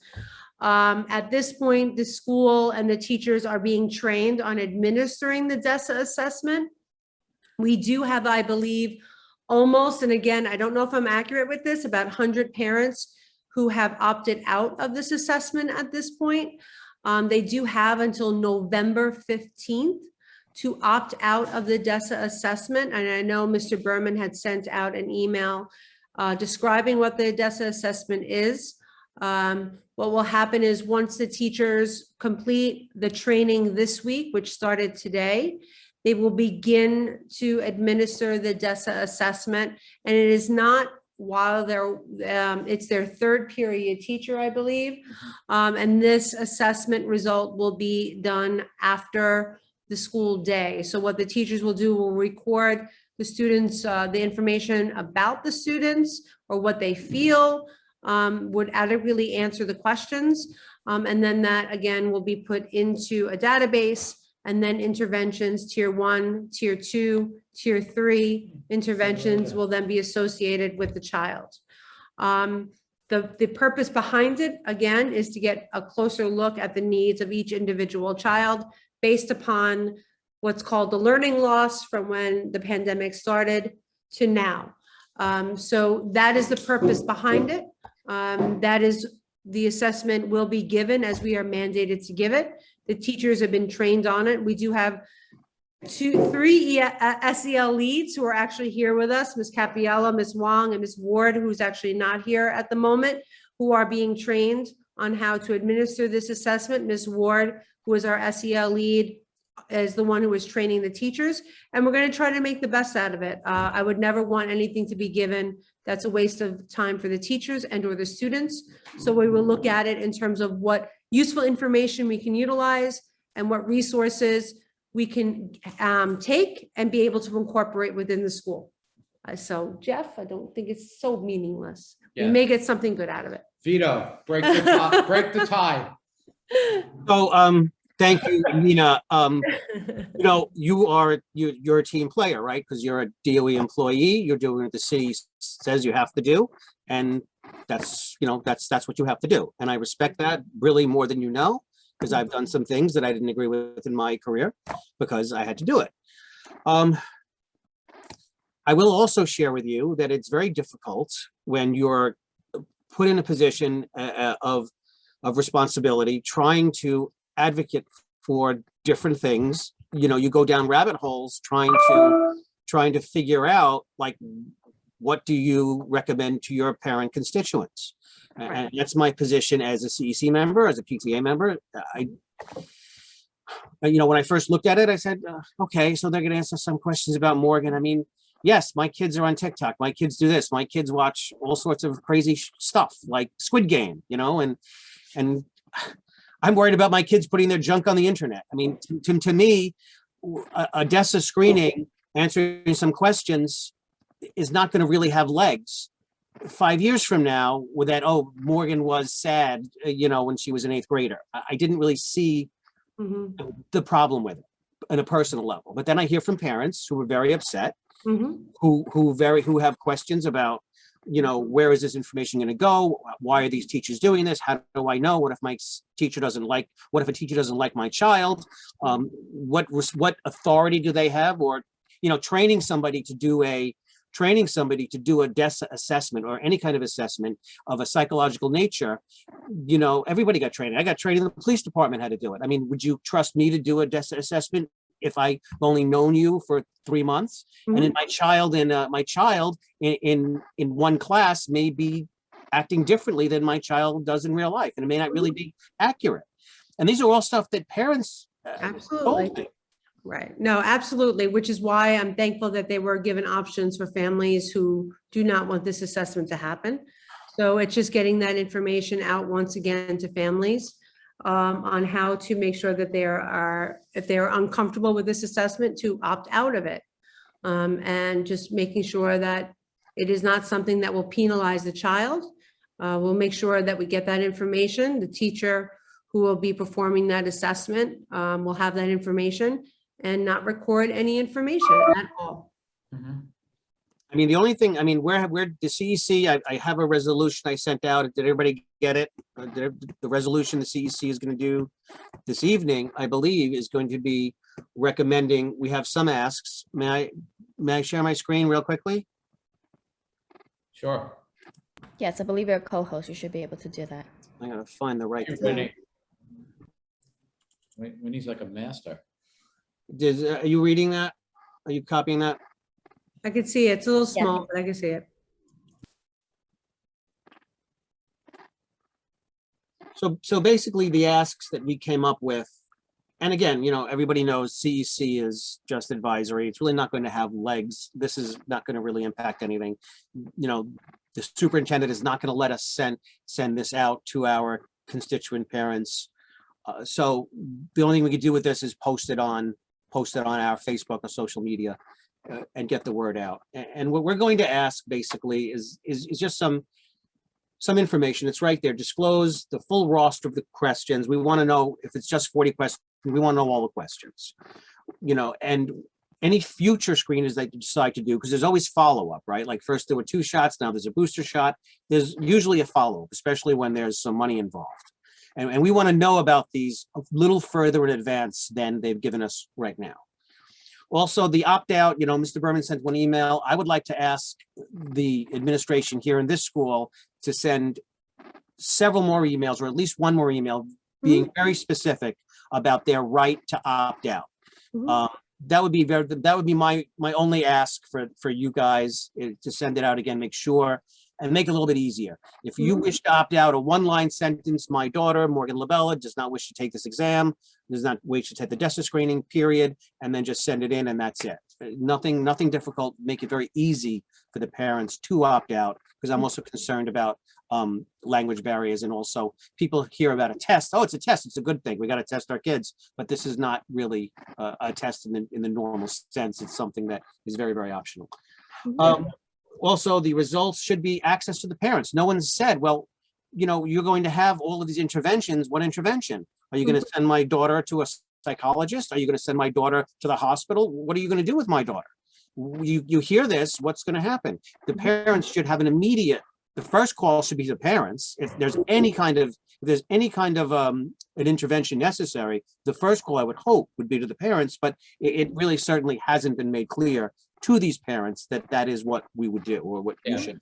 At this point, the school and the teachers are being trained on administering the DESA assessment. We do have, I believe, almost, and again, I don't know if I'm accurate with this, about 100 parents who have opted out of this assessment at this point. They do have until November 15th to opt out of the DESA assessment. And I know Mr. Berman had sent out an email describing what the DESA assessment is. What will happen is once the teachers complete the training this week, which started today, they will begin to administer the DESA assessment. And it is not while they're, it's their third period teacher, I believe. And this assessment result will be done after the school day. So what the teachers will do will record the students, the information about the students or what they feel, would adequately answer the questions. And then that again will be put into a database, and then interventions, tier 1, tier 2, tier 3 interventions will then be associated with the child. The purpose behind it, again, is to get a closer look at the needs of each individual child based upon what's called the learning loss from when the pandemic started to now. So that is the purpose behind it. That is, the assessment will be given as we are mandated to give it. The teachers have been trained on it. We do have 3 SEL leads who are actually here with us, Ms. Capiella, Ms. Wong, and Ms. Ward, who's actually not here at the moment, who are being trained on how to administer this assessment. Ms. Ward, who is our SEL lead, is the one who is training the teachers, and we're going to try to make the best out of it. I would never want anything to be given that's a waste of time for the teachers and or the students. So we will look at it in terms of what useful information we can utilize and what resources we can take and be able to incorporate within the school. So Jeff, I don't think it's so meaningless. We Yeah. may get something good out of it. Vito, break the tie. Break the tie. So, thank you, Nina. You know, you're a team player, right? Because you're a DOE employee, you're doing what the city says you have to do. And that's, you know, that's what you have to do. And I respect that really more than you know, because I've done some things that I didn't agree with in my career because I had to do it. I will also share with you that it's very difficult when you're put in a position of responsibility, trying to advocate for different things. You know, you go down rabbit holes trying to figure out, like, what do you recommend to your parent constituents? And that's my position as a CEC member, as a PTA member. You know, when I first looked at it, I said, okay, so they're going to answer some questions about Morgan. I mean, Yes, my kids are on TikTok. My kids do this. My kids watch all sorts of crazy stuff like Squid Game, and I'm worried about my kids putting their junk on the internet. I mean, to me, a DESA screening, answering some questions is not going to really have legs 5 years from now with that, oh, Morgan was sad, when she was an 8th grader. I didn't really see Mhm, the problem with it on a personal level. But then I hear from parents who were very upset, mhm. who have questions about, where is this information going to go? Why are these teachers doing this? How do I know? What if a teacher doesn't like my child? What authority do they have? Or, training somebody to do a DESA assessment or any kind of assessment of a psychological nature. Everybody got training. I got trained in the police department how to do it. I mean, would you trust me to do a DESA assessment if I've only known you for 3 months? And then my child in one class may be acting differently than my child does in real life, and it may not really be accurate. And these are all stuff that parents Absolutely. told me. Right. No, absolutely, which is why I'm thankful that they were given options for families who do not want this assessment to happen. So it's just getting that information out once again to families on how to make sure that if they are uncomfortable with this assessment, to opt out of it. And just making sure that it is not something that will penalize the child. We'll make sure that we get that information. The teacher who will be performing that assessment will have that information and not record any information at all. I mean, the only thing, where the CEC, I have a resolution I sent out. Did everybody get it? The resolution the CEC is going to do this evening, I believe, is going to be recommending, we have some asks. May I share my screen real quickly? Sure. Yes, I believe you're a co-host. You should be able to do that. I gotta find the right Hey, thing. Winnie. Winnie's like a master. Are you reading that? Are you copying that? I can see it. It's a little Yeah. small, but I can see it. So basically the asks that we came up with, and again, everybody knows CEC is just advisory. It's really not going to have legs. This is not going to really impact anything. The superintendent is not going to let us send this out to our constituent parents. So the only thing we could do with this is post it on our Facebook or social media and get the word out. And what we're going to ask basically is just some information. It's right there. Disclose the full roster of the questions. We want to know if it's just 40 questions. We want to know all the questions, and any future screenings that you decide to do, because there's always follow-up, right? Like first there were 2 shots, now there's a booster shot. There's usually a follow-up, especially when there's some money involved. And we want to know about these a little further in advance than they've given us right now. Also, the opt-out, Mr. Berman sent one email. I would like to ask the administration here in this school to send several more emails, or at least one more email, being very specific about their right to opt out. That would be my only ask for you guys, to send it out again, make sure, and make it a little bit easier. If you wish to opt out, a 1-line sentence: my daughter, Morgan Labella, does not wish to take this exam, does not wish to take the DESA screening, period, and then just send it in, and that's it. Nothing difficult. Make it very easy for the parents to opt out, because I'm also concerned about language barriers, and also people hear about a test. Oh, it's a test. It's a good thing. We got to test our kids, but this is not really a test in the normal sense. It's something that is very, very optional. Also, the results should be access to the parents. No one said, well, you're going to have all of these interventions. What intervention? Are you going to send my daughter to a psychologist? Are you going to send my daughter to the hospital? What are you going to do with my daughter? You hear this, what's going to happen? The parents should have the first call should be to parents. If there's any kind of an intervention necessary, the first call I would hope would be to the parents, but it really certainly hasn't been made clear to these parents that is what we would do, or what you should.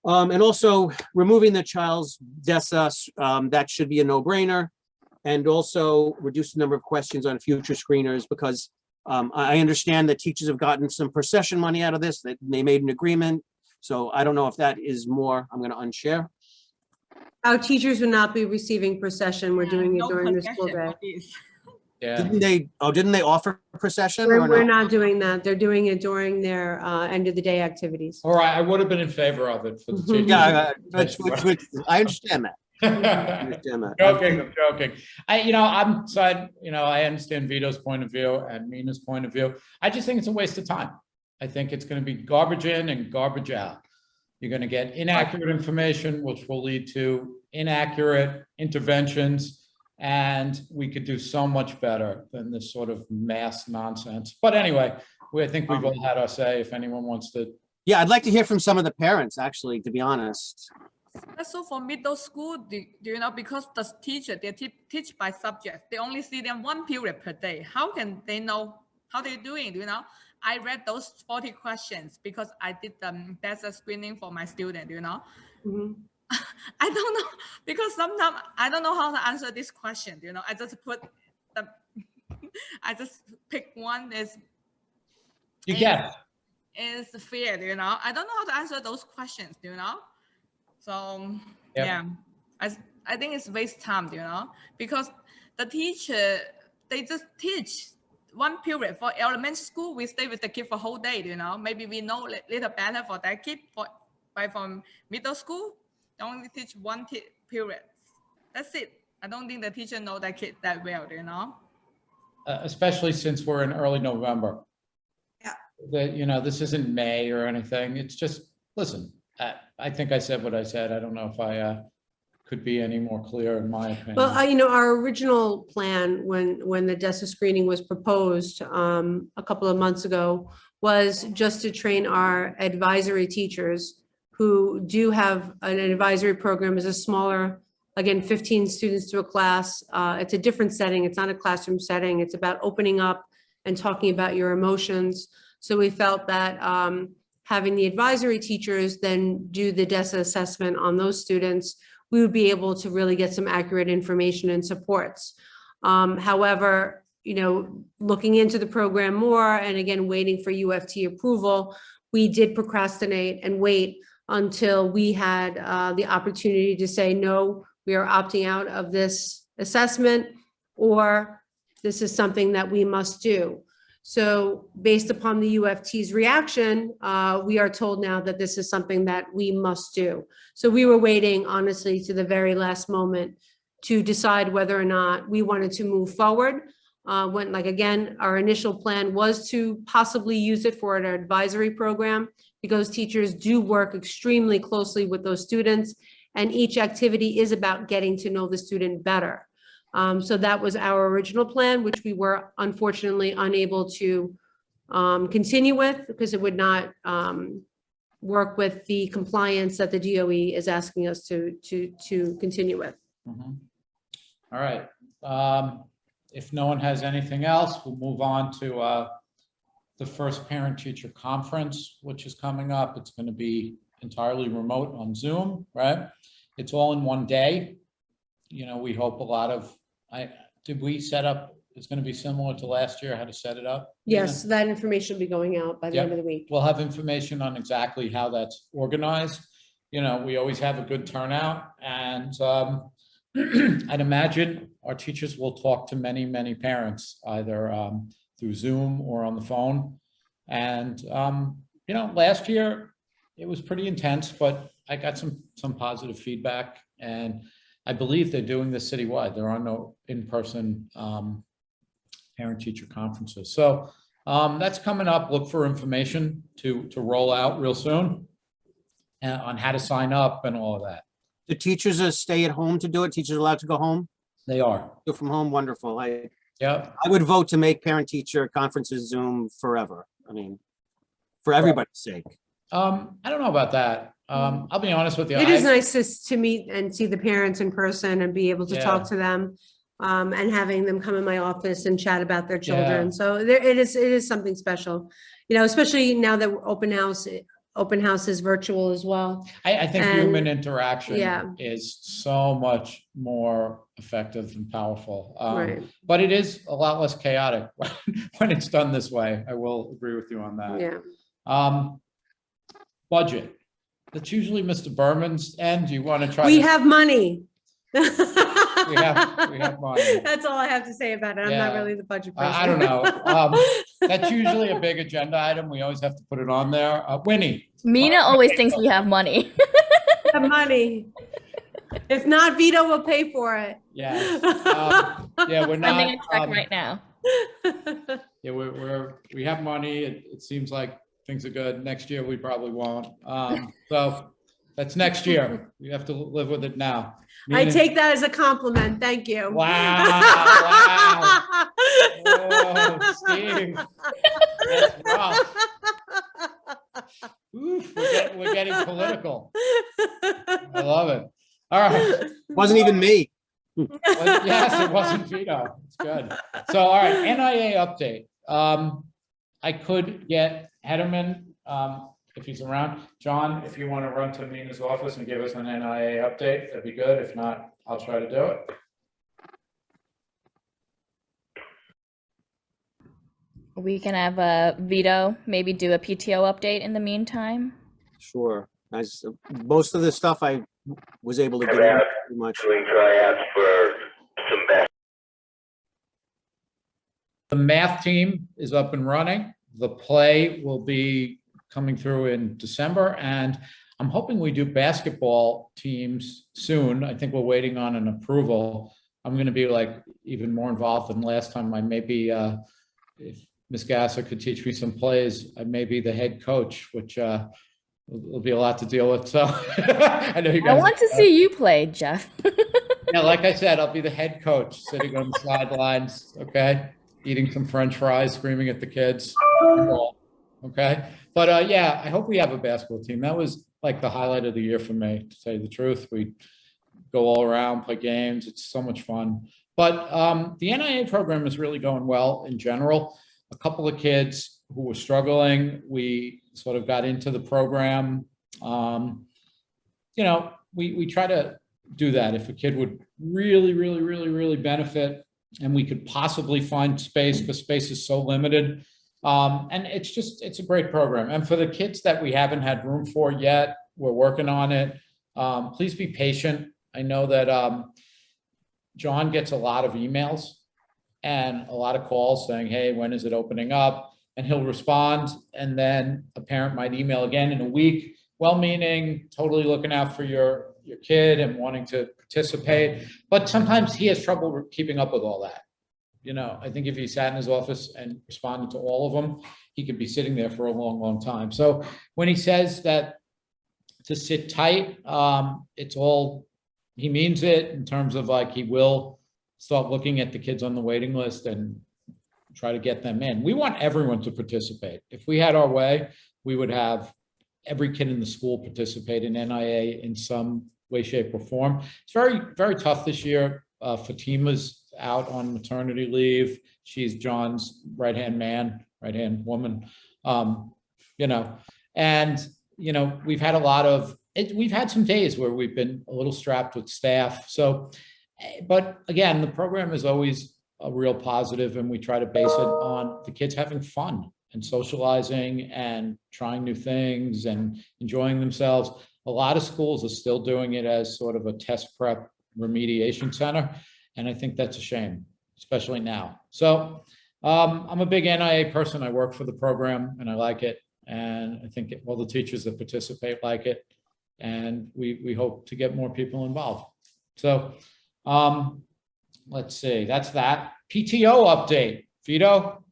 And also removing the child's DESA, that should be a no-brainer. And also reduce the number of questions on future screeners, because I understand that teachers have gotten some procession money out of this, that they made an agreement. So I don't know if that is more. I'm going to unshare. Our teachers will not be receiving procession. We're doing it No during the school concession day. for this. Yeah. Didn't they offer procession or We're no? not doing that. They're doing it during their end of the day activities. All right, I would have been in favor of it for the teachers. Yeah, I understand that. I understand that. Joking, I'm joking. I'm side, I understand Vito's point of view and Mina's point of view. I just think it's a waste of time. I think it's going to be garbage in and garbage out. You're going to get inaccurate information, which will lead to inaccurate interventions. And we could do so much better than this sort of mass nonsense. But anyway, I think we've all had our say. If anyone wants to. Yeah, I'd like to hear from some of the parents, actually, to be honest. Also for middle school, do you know, because the teacher, they teach by subject, they only see them 1 period per day. How can they know how they're doing? Do you know? I read those 40 questions because I did that's a screening for my student, I don't know, because sometimes I don't know how to answer this question, I just put the, I just pick one is fair, I don't know how to answer those questions, So yeah, I think it's waste time, because the teacher, they just teach 1 period. For elementary school, we stay with the kid for whole day, maybe we know a little better for that kid. From middle school, they only teach 1 period. That's it. I don't think the teacher know that kid that well, Especially since we're in early November. Yeah. This isn't May or anything. It's just, listen, I think I said what I said. I don't know if I could be any more clear in my opinion. Well, our original plan when the DESA screening was proposed a couple of months ago was just to train our advisory teachers who do have an advisory program. Is a smaller, again, 15 students to a class. It's a different setting. It's not a classroom setting. It's about opening up and talking about your emotions. So we felt that having the advisory teachers then do the DESA assessment on those students, we would be able to really get some accurate information and supports. However, looking into the program more and again, waiting for UFT approval, we did procrastinate and wait until we had the opportunity to say, no, we are opting out of this assessment, or this is something that we must do. So based upon the UFT's reaction, we are told now that this is something that we must do. So we were waiting, honestly, to the very last moment to decide whether or not we wanted to move forward. Again, our initial plan was to possibly use it for an advisory program because teachers do work extremely closely with those students, and each activity is about getting to know the student better. So that was our original plan, which we were unfortunately unable to continue with because it would not work with the compliance that the DOE is asking us to continue with. Mhm. All right. If no one has anything else, we'll move on to the first parent-teacher conference, which is coming up. It's going to be entirely remote on Zoom, right? It's all in one day. We hope a lot of, did we set up, it's going to be similar to last year, how to set it up? Yes, that information will be going out by the end of the week. We'll have information on exactly how that's organized. We always have a good turnout, and I'd imagine our teachers will talk to many, many parents, either through Zoom or on the phone. And, last year it was pretty intense, but I got some positive feedback, and I believe they're doing this citywide. There are no in-person parent-teacher conferences. So that's coming up. Look for information to roll out real soon on how to sign up and all of that. Do teachers stay at home to do it? Teachers are allowed to go home? They are. Do from home? Wonderful. I would vote to make parent-teacher conferences Zoom forever. I mean, for everybody's sake. I don't know about that. I'll be honest with you. It is nice to meet and see the parents in person and be able to talk to them, and having them come in my office and chat about their children. So it is something special, especially now that open house is virtual as well. I think human interaction Yeah. is so much more effective and powerful. Right. But it is a lot less chaotic when it's done this way. I will agree with you on that. Yeah. Budget. That's usually Mr. Berman's end. Do you want to try? We have money. we have money. That's all I have to say about it. I'm not Yeah. really the budget person. I don't know. That's usually a big agenda item. We always have to put it on there. Winnie. Mina always thinks we have money. Have money. If not, Vito will pay for it. Yes. Yeah, we're Sending not. a check right now. Yeah, we have money. It seems like things are good. Next year, we probably won't. So that's next year. You have to live with it now. I Mina- take that as a compliment. Thank you. Wow. Oh, Steve. That's rough. Oof, we're getting political. I love it. All right. Wasn't even me. Well, yes, it wasn't Vito. It's good. So, all right, NIA update. I could get Hederman if he's around. John, if you want to run to Mina's office and give us an NIA update, that'd be good. If not, I'll try to do it. We can have a Vito maybe do a PTO update in the meantime. Sure. Most of the stuff I was able to get in pretty much. Doing tryouts for some best. The math team is up and running. The play will be coming through in December, and I'm hoping we do basketball teams soon. I think we're waiting on an approval. I'm going to be like even more involved than last time. I may be, if Ms. Gasser could teach me some plays, I may be the head coach, which will be a lot to deal with. So I know you guys. I want to see you play, Jeff. Yeah, like I said, I'll be the head coach sitting on the sidelines, okay? Eating some French fries, screaming at the kids. Okay. But yeah, I hope we have a basketball team. That was like the highlight of the year for me, to tell you the truth. We go all around, play games. It's so much fun. But the NIA program is really going well in general. A couple of kids who were struggling, we sort of got into the program. You know, we try to do that. If a kid would really benefit and we could possibly find space, because space is so limited. And it's a great program. And for the kids that we haven't had room for yet, we're working on it. Please be patient. I know that John gets a lot of emails and a lot of calls saying, hey, when is it opening up? And he'll respond. And then a parent might email again in a week, well-meaning, totally looking out for your kid and wanting to participate. But sometimes he has trouble keeping up with all that. You know, I think if he sat in his office and responded to all of them, he could be sitting there for a long time. So when he says that to sit tight, it's all, he means it in terms of like, he will start looking at the kids on the waiting list and try to get them in. We want everyone to participate. If we had our way, we would have every kid in the school participate in NIA in some way, shape, or form. It's very tough this year. Fatima's out on maternity leave. She's John's right-hand man, right-hand woman. You know, and, you know, we've had we've had some days where we've been a little strapped with staff. So, but again, the program is always a real positive, and we try to base it on the kids having fun and socializing and trying new things and enjoying themselves. A lot of schools are still doing it as sort of a test prep remediation center. And I think that's a shame, especially now. So I'm a big NIA person. I work for the program and I like it. And I think all the teachers that participate like it. And we hope to get more people involved. So let's see, that's that. PTO update, Vito?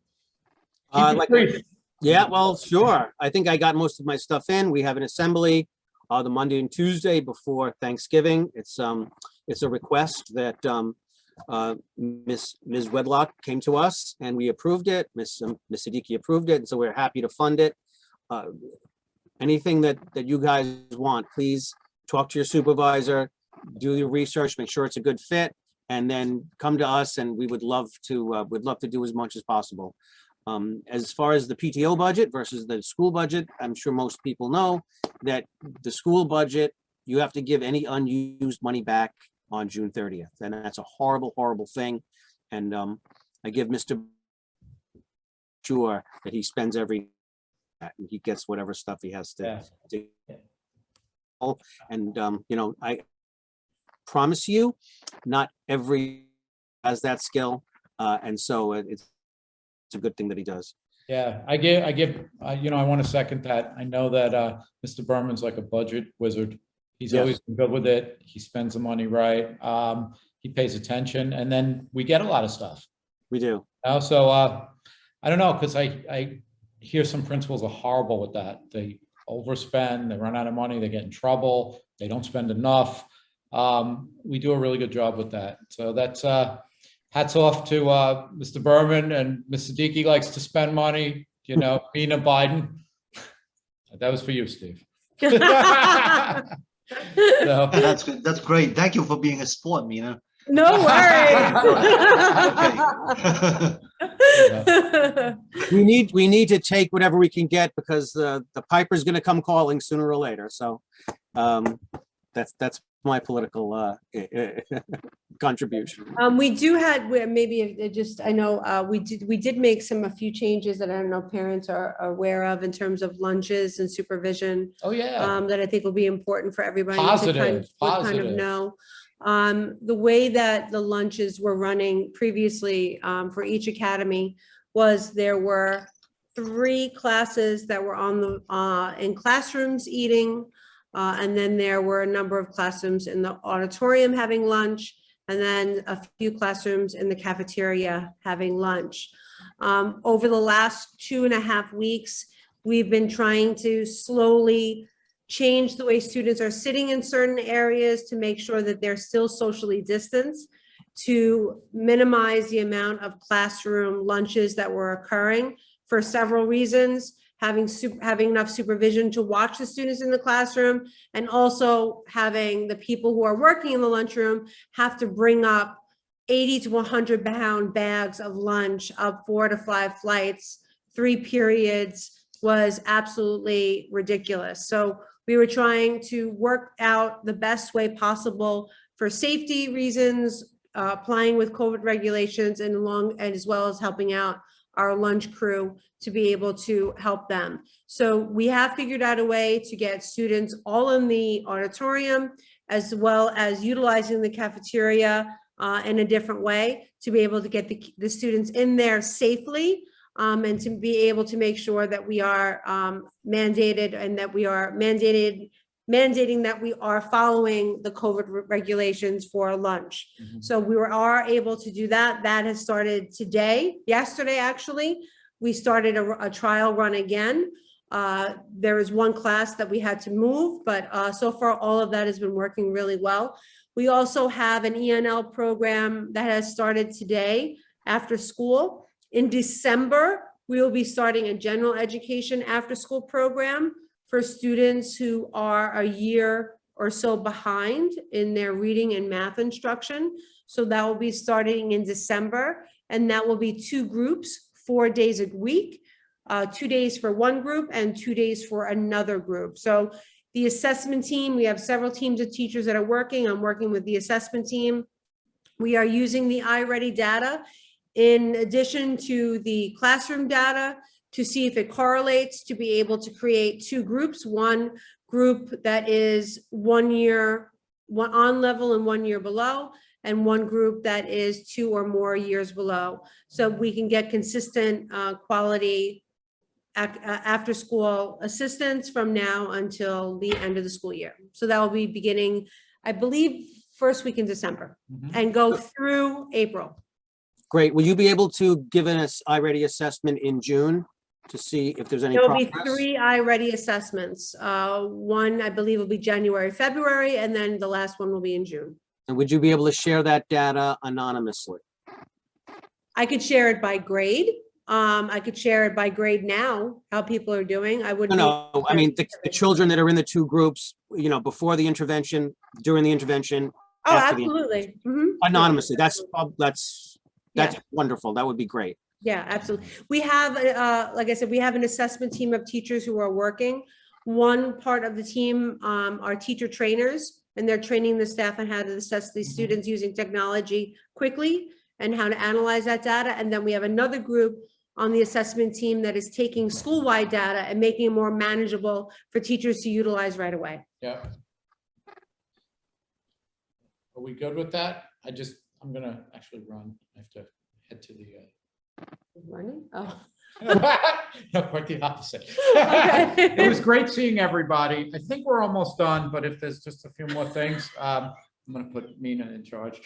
Yeah, well, sure. I think I got most of my stuff in. We have an assembly the Monday and Tuesday before Thanksgiving. It's a request that Ms. Wedlock came to us and we approved it. Ms. Siddiqui approved it, and so we're happy to fund it. Anything that you guys want, please talk to your supervisor, do your research, make sure it's a good fit, and then come to us, and we would love to do as much as possible. As far as the PTO budget versus the school budget, I'm sure most people know that the school budget, you have to give any unused money back on June 30th. And that's a horrible thing. And I give Mr. sure that he spends and he gets whatever stuff he has to. And, you know, promise you, not every has that skill. And so it's a good thing that he does. Yeah, I want to second that. I know that Mr. Berman's like a budget wizard. He's Yes. always been good with it. He spends the money right. He pays attention, and then we get a lot of stuff. We do. Also, I don't know, because I hear some principals are horrible with that. They overspend, they run out of money, they get in trouble, they don't spend enough. We do a really good job with that. So that's hats off to Mr. Berman, and Mr. Dickey likes to spend money, Mina Biden. That was for you, Steve. So, That's good. That's great. Thank you for being a sport, Mina. No worries. Okay. We need to take whatever we can get, because the piper's going to come calling sooner or later. So that's my political contribution. We do had, maybe it just, I know we did make a few changes that I don't know parents are aware of in terms of lunches and supervision. oh yeah, That I think will be important for everybody Positive, to kind of know. The way that the lunches were running previously for each academy was there were 3 classes that were on the in classrooms eating, and then there were a number of classrooms in the auditorium having lunch, and then a few classrooms in the cafeteria having lunch. Over the last 2.5 weeks, we've been trying to slowly change the way students are sitting in certain areas to make sure that they're still socially distanced, to minimize the amount of classroom lunches that were occurring for several reasons. Having enough supervision to watch the students in the classroom, and also having the people who are working in the lunchroom have to bring up 80 to 100 pound bags of lunch up 4 to 5 flights, 3 periods, was absolutely ridiculous. So we were trying to work out the best way possible for safety reasons, applying with COVID regulations, and as well as helping out our lunch crew to be able to help them. So we have figured out a way to get students all in the auditorium, as well as utilizing the cafeteria in a different way to be able to get the students in there safely, and to be able to make sure that we are mandated, and that we are mandating that we are following the COVID regulations for lunch. So we are able to do that. That has started yesterday actually. We started a trial run again. There is one class that we had to move, but so far all of that has been working really well. We also have an ENL program that has started today after school. In December, we will be starting a general education after school program for students who are a year or so behind in their reading and math instruction. So that will be starting in December, and that will be 2 groups, 4 days a week, 2 days for one group and 2 days for another group. So the assessment team, we have several teams of teachers that are working. I'm working with the assessment team. We are using the iReady data in addition to the classroom data to see if it correlates, to be able to create 2 groups, one group that is 1 year on level and 1 year below, and one group that is 2 or more years below. So we can get consistent quality after school assistance from now until the end of the school year. So that will be beginning, I believe, first week in December and go through April. Great. Will you be able to give an iReady assessment in June to see if there's any There will be progress? 3 iReady assessments. One, I believe, will be January, February, and then the last one will be in June. And would you be able to share that data anonymously? I could share it by grade. I could share it by grade now, how people are doing. I wouldn't. No, I mean, the children that are in the 2 groups, before the intervention, during the intervention. Oh, after the absolutely. Anonymously. That's wonderful. That would be great. Yeah, absolutely. We have, like I said, we have an assessment team of teachers who are working. One part of the team are teacher trainers, and they're training the staff on how to assess these students using technology quickly and how to analyze that data. And then we have another group on the assessment team that is taking school-wide data and making it more manageable for teachers to utilize right away. yeah. Are we good with that? I'm gonna actually run. I have to head to the, Running? Oh. no, quite the opposite. Okay. It was great seeing everybody. I think we're almost done, but if there's just a few more things, I'm gonna put Mina in charge.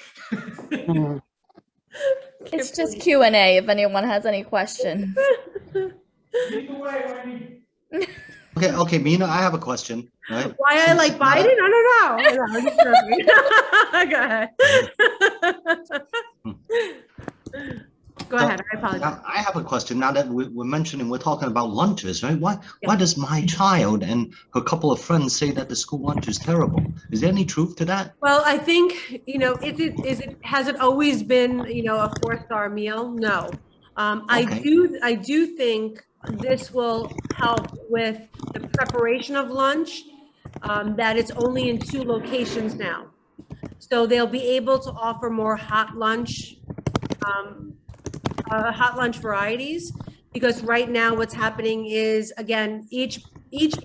It's just Q&A if anyone has any questions. Lead the way, Wendy. Okay, Mina, I have a question, right? Why I Since like now Biden? that- I don't know. No, I'm just joking. Go ahead. Go ahead. I apologize. Now, I have a question. Now that we're talking about lunches, right? Why does my child and her couple of friends say that the school lunch is terrible? Is there any truth to that? Well, I think, has it always been, a 4-star meal? No. Okay. I do think this will help with the preparation of lunch, that it's only in 2 locations now. So they'll be able to offer more hot lunch varieties, because right now what's happening is, again, each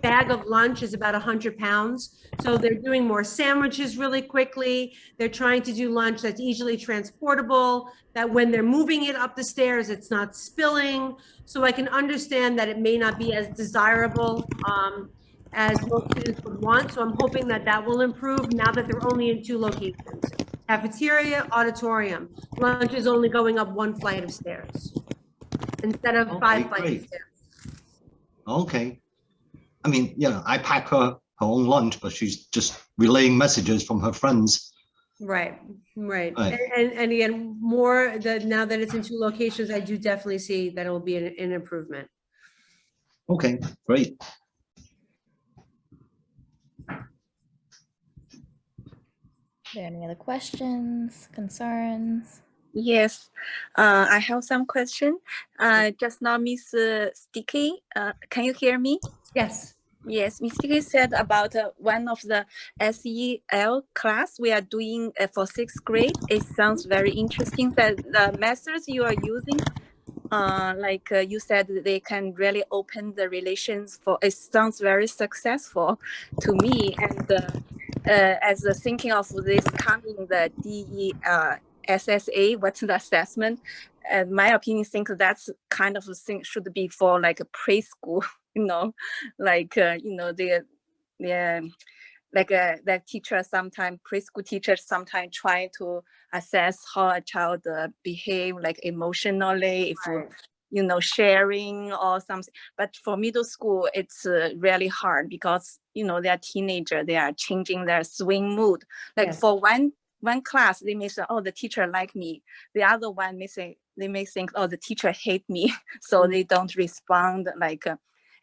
bag of lunch is about 100 pounds. So they're doing more sandwiches really quickly. They're trying to do lunch that's easily transportable, that when they're moving it up the stairs, it's not spilling. So I can understand that it may not be as desirable as most students would want. So I'm hoping that that will improve now that they're only in 2 locations. Cafeteria, auditorium. Lunch is only going up 1 flight of stairs instead of 5 flights great. of stairs. Okay. I mean, I pack her own lunch, but she's just relaying messages from her friends. Right. Right. And again, now that it's in 2 locations, I do definitely see that it will be an improvement. Okay, great. Are there any other questions, concerns? Yes, I have some question. Just now, Miss Sticky, can you hear me? Yes. Yes, Miss Sticky said about one of the SEL class we are doing for 6th grade. It sounds very interesting that the methods you are using, you said, they can really open the relations for. It sounds very successful to me, and as thinking of this coming the SSA, what's the assessment? My opinion, think that's kind of thing should be for like a preschool, that teacher sometimes, preschool teachers sometimes try to assess how a child behave, like emotionally, if Right. Sharing or something. But for middle school, it's really hard because they are teenager, they are changing their swing mood. Like Yes. for one class, they may say, oh, the teacher like me. The other one they may think, oh, the teacher hate me. So they don't respond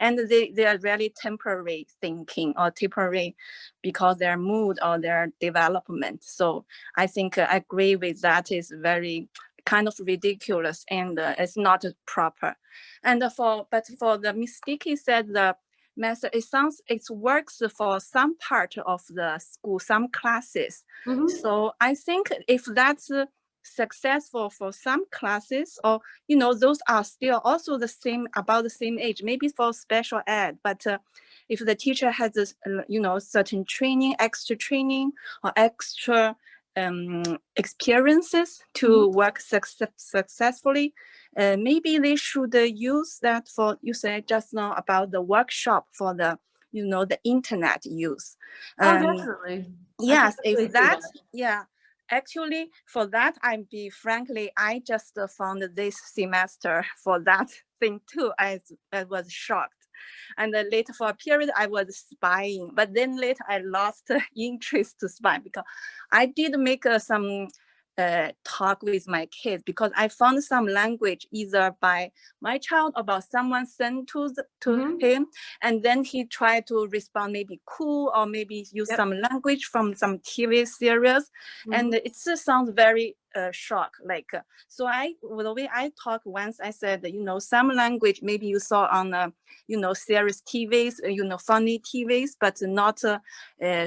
and they are really temporary thinking or temporary because their mood or their development. So I think I agree with that is very kind of ridiculous and it's not proper. And for the Miss Sticky said the method, it works for some part of the school, some classes. So I think if that's successful for some classes, or those are still also about the same age, maybe for special ed, but if the teacher has this certain training, extra training, or extra experiences to work successfully, maybe they should use that for, you said just now about the workshop for the the internet use. Definitely. Yes, if that, yeah. Actually, for that, frankly, I just found this semester for that thing too. I was shocked. And then later for a period, I was spying. But then later, I lost interest to spy because I did make some talk with my kids, because I found some language either by my child or about someone sent to him, and then he tried to respond maybe cool or maybe use some language from some TV series, and it just sounds very shock. So the way I talk once, I said, some language maybe you saw on series TVs, funny TVs, but not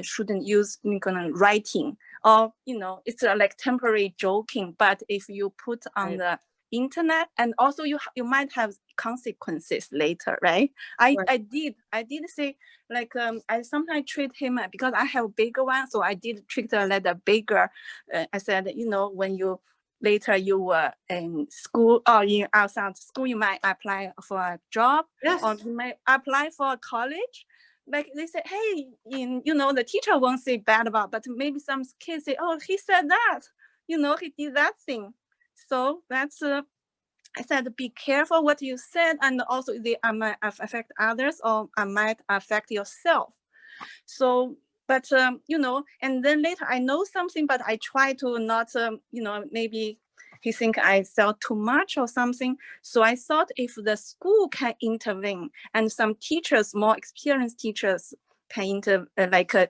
shouldn't use writing. Or it's like temporary joking, but if you put on the internet, and also you might have consequences later, right? I did say, like, I sometimes treat him, because I have a bigger one, so I did treat her like a bigger. I said, you know, when you later you were in school or in outside school, you might apply for a job, Yes. or you might apply for a college. Like they say, hey, you know, the teacher won't say bad about, but maybe some kids say, oh, he said that, you know, he did that thing. So that's I said, be careful what you said, and also they might affect others, or might affect yourself. So, but you know, and then later I know something, but I try to not, you know, maybe he think I sell too much or something. So I thought if the school can intervene, and some teachers, more experienced teachers, can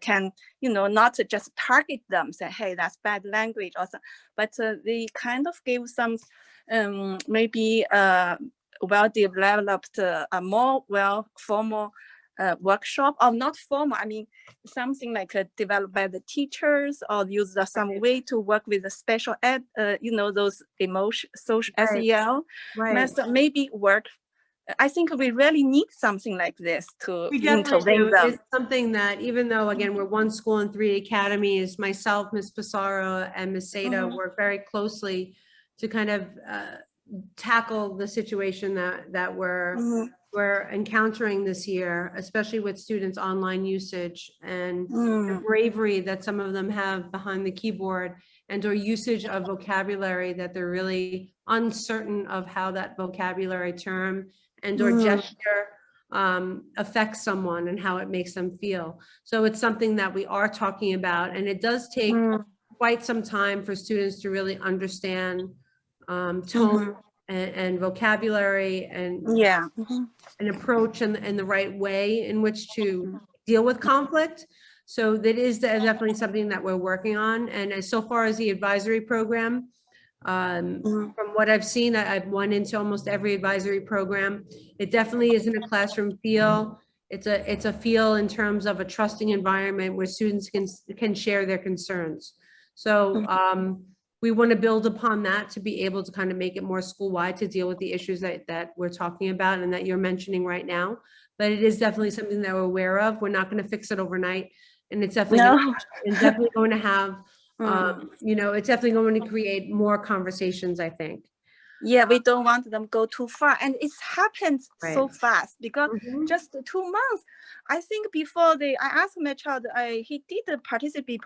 can, you know, not just target them, say, hey, that's bad language, or something, but they kind of give some maybe well-developed, more formal workshop, or not formal, I mean, something like developed by the teachers, or use some way to work with the special ed, you know, those social SEL method, maybe work. I think we really need something like this to intervene them. It's something that, even though, again, we're one school and 3 academies, myself, Ms. Pissarro, and Ms. Seda work very closely to kind of tackle the situation that we're encountering this year, especially with students' online usage and the bravery that some of them have behind the keyboard, and or usage of vocabulary that they're really uncertain of how that vocabulary term and or gesture affects someone and how it makes them feel. So it's something that we are talking about, and it does take quite some time for students to really understand tone and vocabulary and an approach and the right way in which to deal with conflict. So that is definitely something that we're working on. And as so far as the advisory program, from what I've seen, I've won into almost every advisory program. It definitely isn't a classroom feel. It's a feel in terms of a trusting environment where students can share their concerns. So we want to build upon that to be able to kind of make it more school-wide to deal with the issues that we're talking about and that you're mentioning right now. But it is definitely something that we're aware of. We're not going to fix it overnight. And it's definitely going to have, you know, it's definitely going to create more conversations, I think. Yeah, we don't want them go too far, and it's happened so fast, because just 2 months. I think before I asked my child, he did participate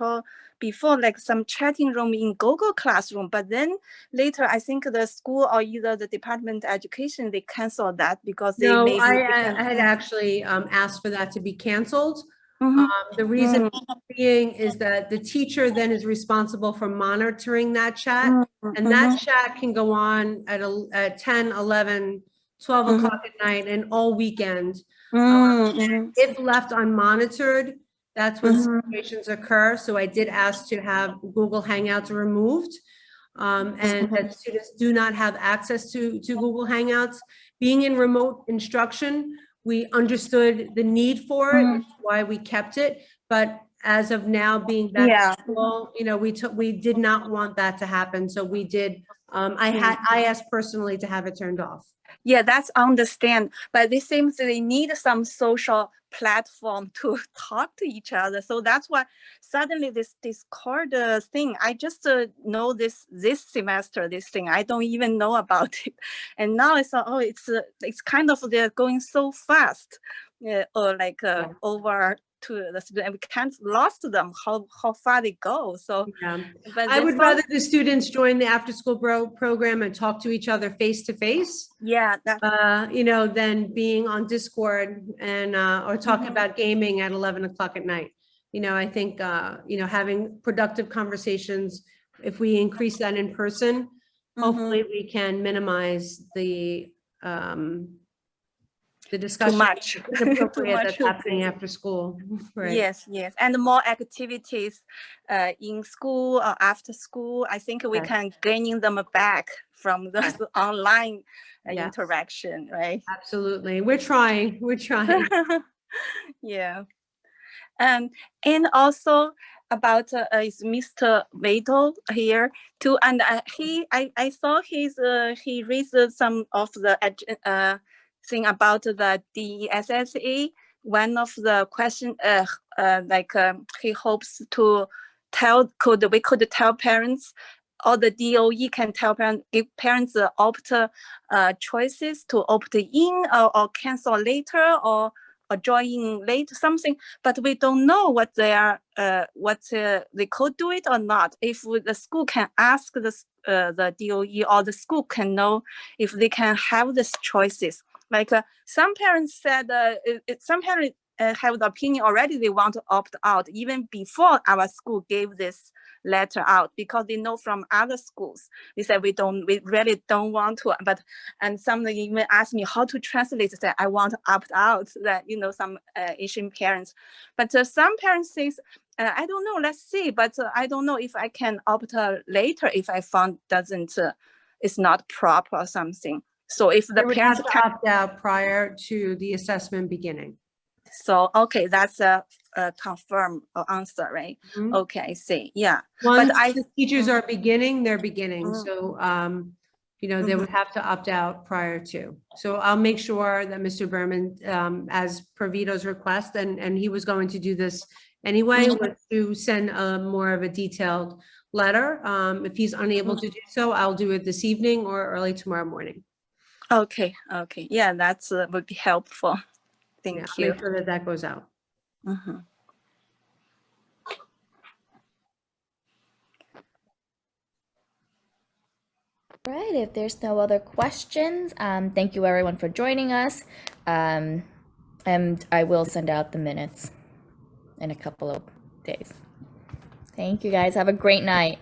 before, like some chatting room in Google Classroom, but then later I think the school or either the Department of Education, they canceled that because they maybe I had actually asked for that to be canceled. The reason being is that the teacher then is responsible for monitoring that chat, and that chat can go on at 10, 11, 12 o'clock at night and all weekend. If left unmonitored, that's when situations occur. So I did ask to have Google Hangouts removed, and that students do not have access to Google Hangouts. Being in remote instruction, we understood the need for it, which is why we kept it. But as of now, being back to school, you know, we did not want that to happen. So we did. I asked personally to have it turned off. Yeah, that's understand. But it seems they need some social platform to talk to each other. So that's why suddenly this Discord thing, I just know this semester, this thing, I don't even know about it. And now it's, it's kind of, they're going so fast, or like over to the student, and we can't lost them how far they go. So but I would rather the students join the after school program and talk to each other face to face. Yeah, that's you know, than being on Discord and or talking about gaming at 11 o'clock at night. You know, I think you know, having productive conversations, if we increase that in person, hopefully we can minimize the discussion too much that's happening after school. Right. Yes, and more activities in school or after school. I think we can gaining them back from those online interaction, right? Absolutely, we're trying. Yeah. And also about is Mr. Vito here too, and I saw he raised some of the thing about the DSSA. One of the question he hopes to we could tell parents, or the DOE can tell parents, give parents the choices to opt in or cancel later or join late something, but we don't know what they are, they could do it or not. If the school can ask the DOE, or the school can know if they can have these choices. Like some parents said, some parents have the opinion already they want to opt out even before our school gave this letter out, because they know from other schools. They said we really don't want to, and some even asked me how to translate that I want to opt out, that some Asian parents. But some parents says, I don't know, let's see, but I don't know if I can opt later if I found it's not proper or something. So if the They would parents have to opt out prior to the assessment beginning. So, okay, that's a confirmed answer, right? Mhm. Okay, I see. Yeah. Once But the teachers are beginning, they're beginning. So, they would Mhm. have to opt out prior to. So I'll make sure that Mr. Berman, as per Vito's request, and he was going to do this anyway, was to send more of a detailed letter. If he's unable to do so, I'll do it this evening or early tomorrow morning. Okay. Yeah, that's would be helpful. Thank Yeah, you. make sure that goes out. Mhm. All right, if there's no other questions, thank you everyone for joining us. And I will send out the minutes in a couple of days. Thank you guys. Have a great night.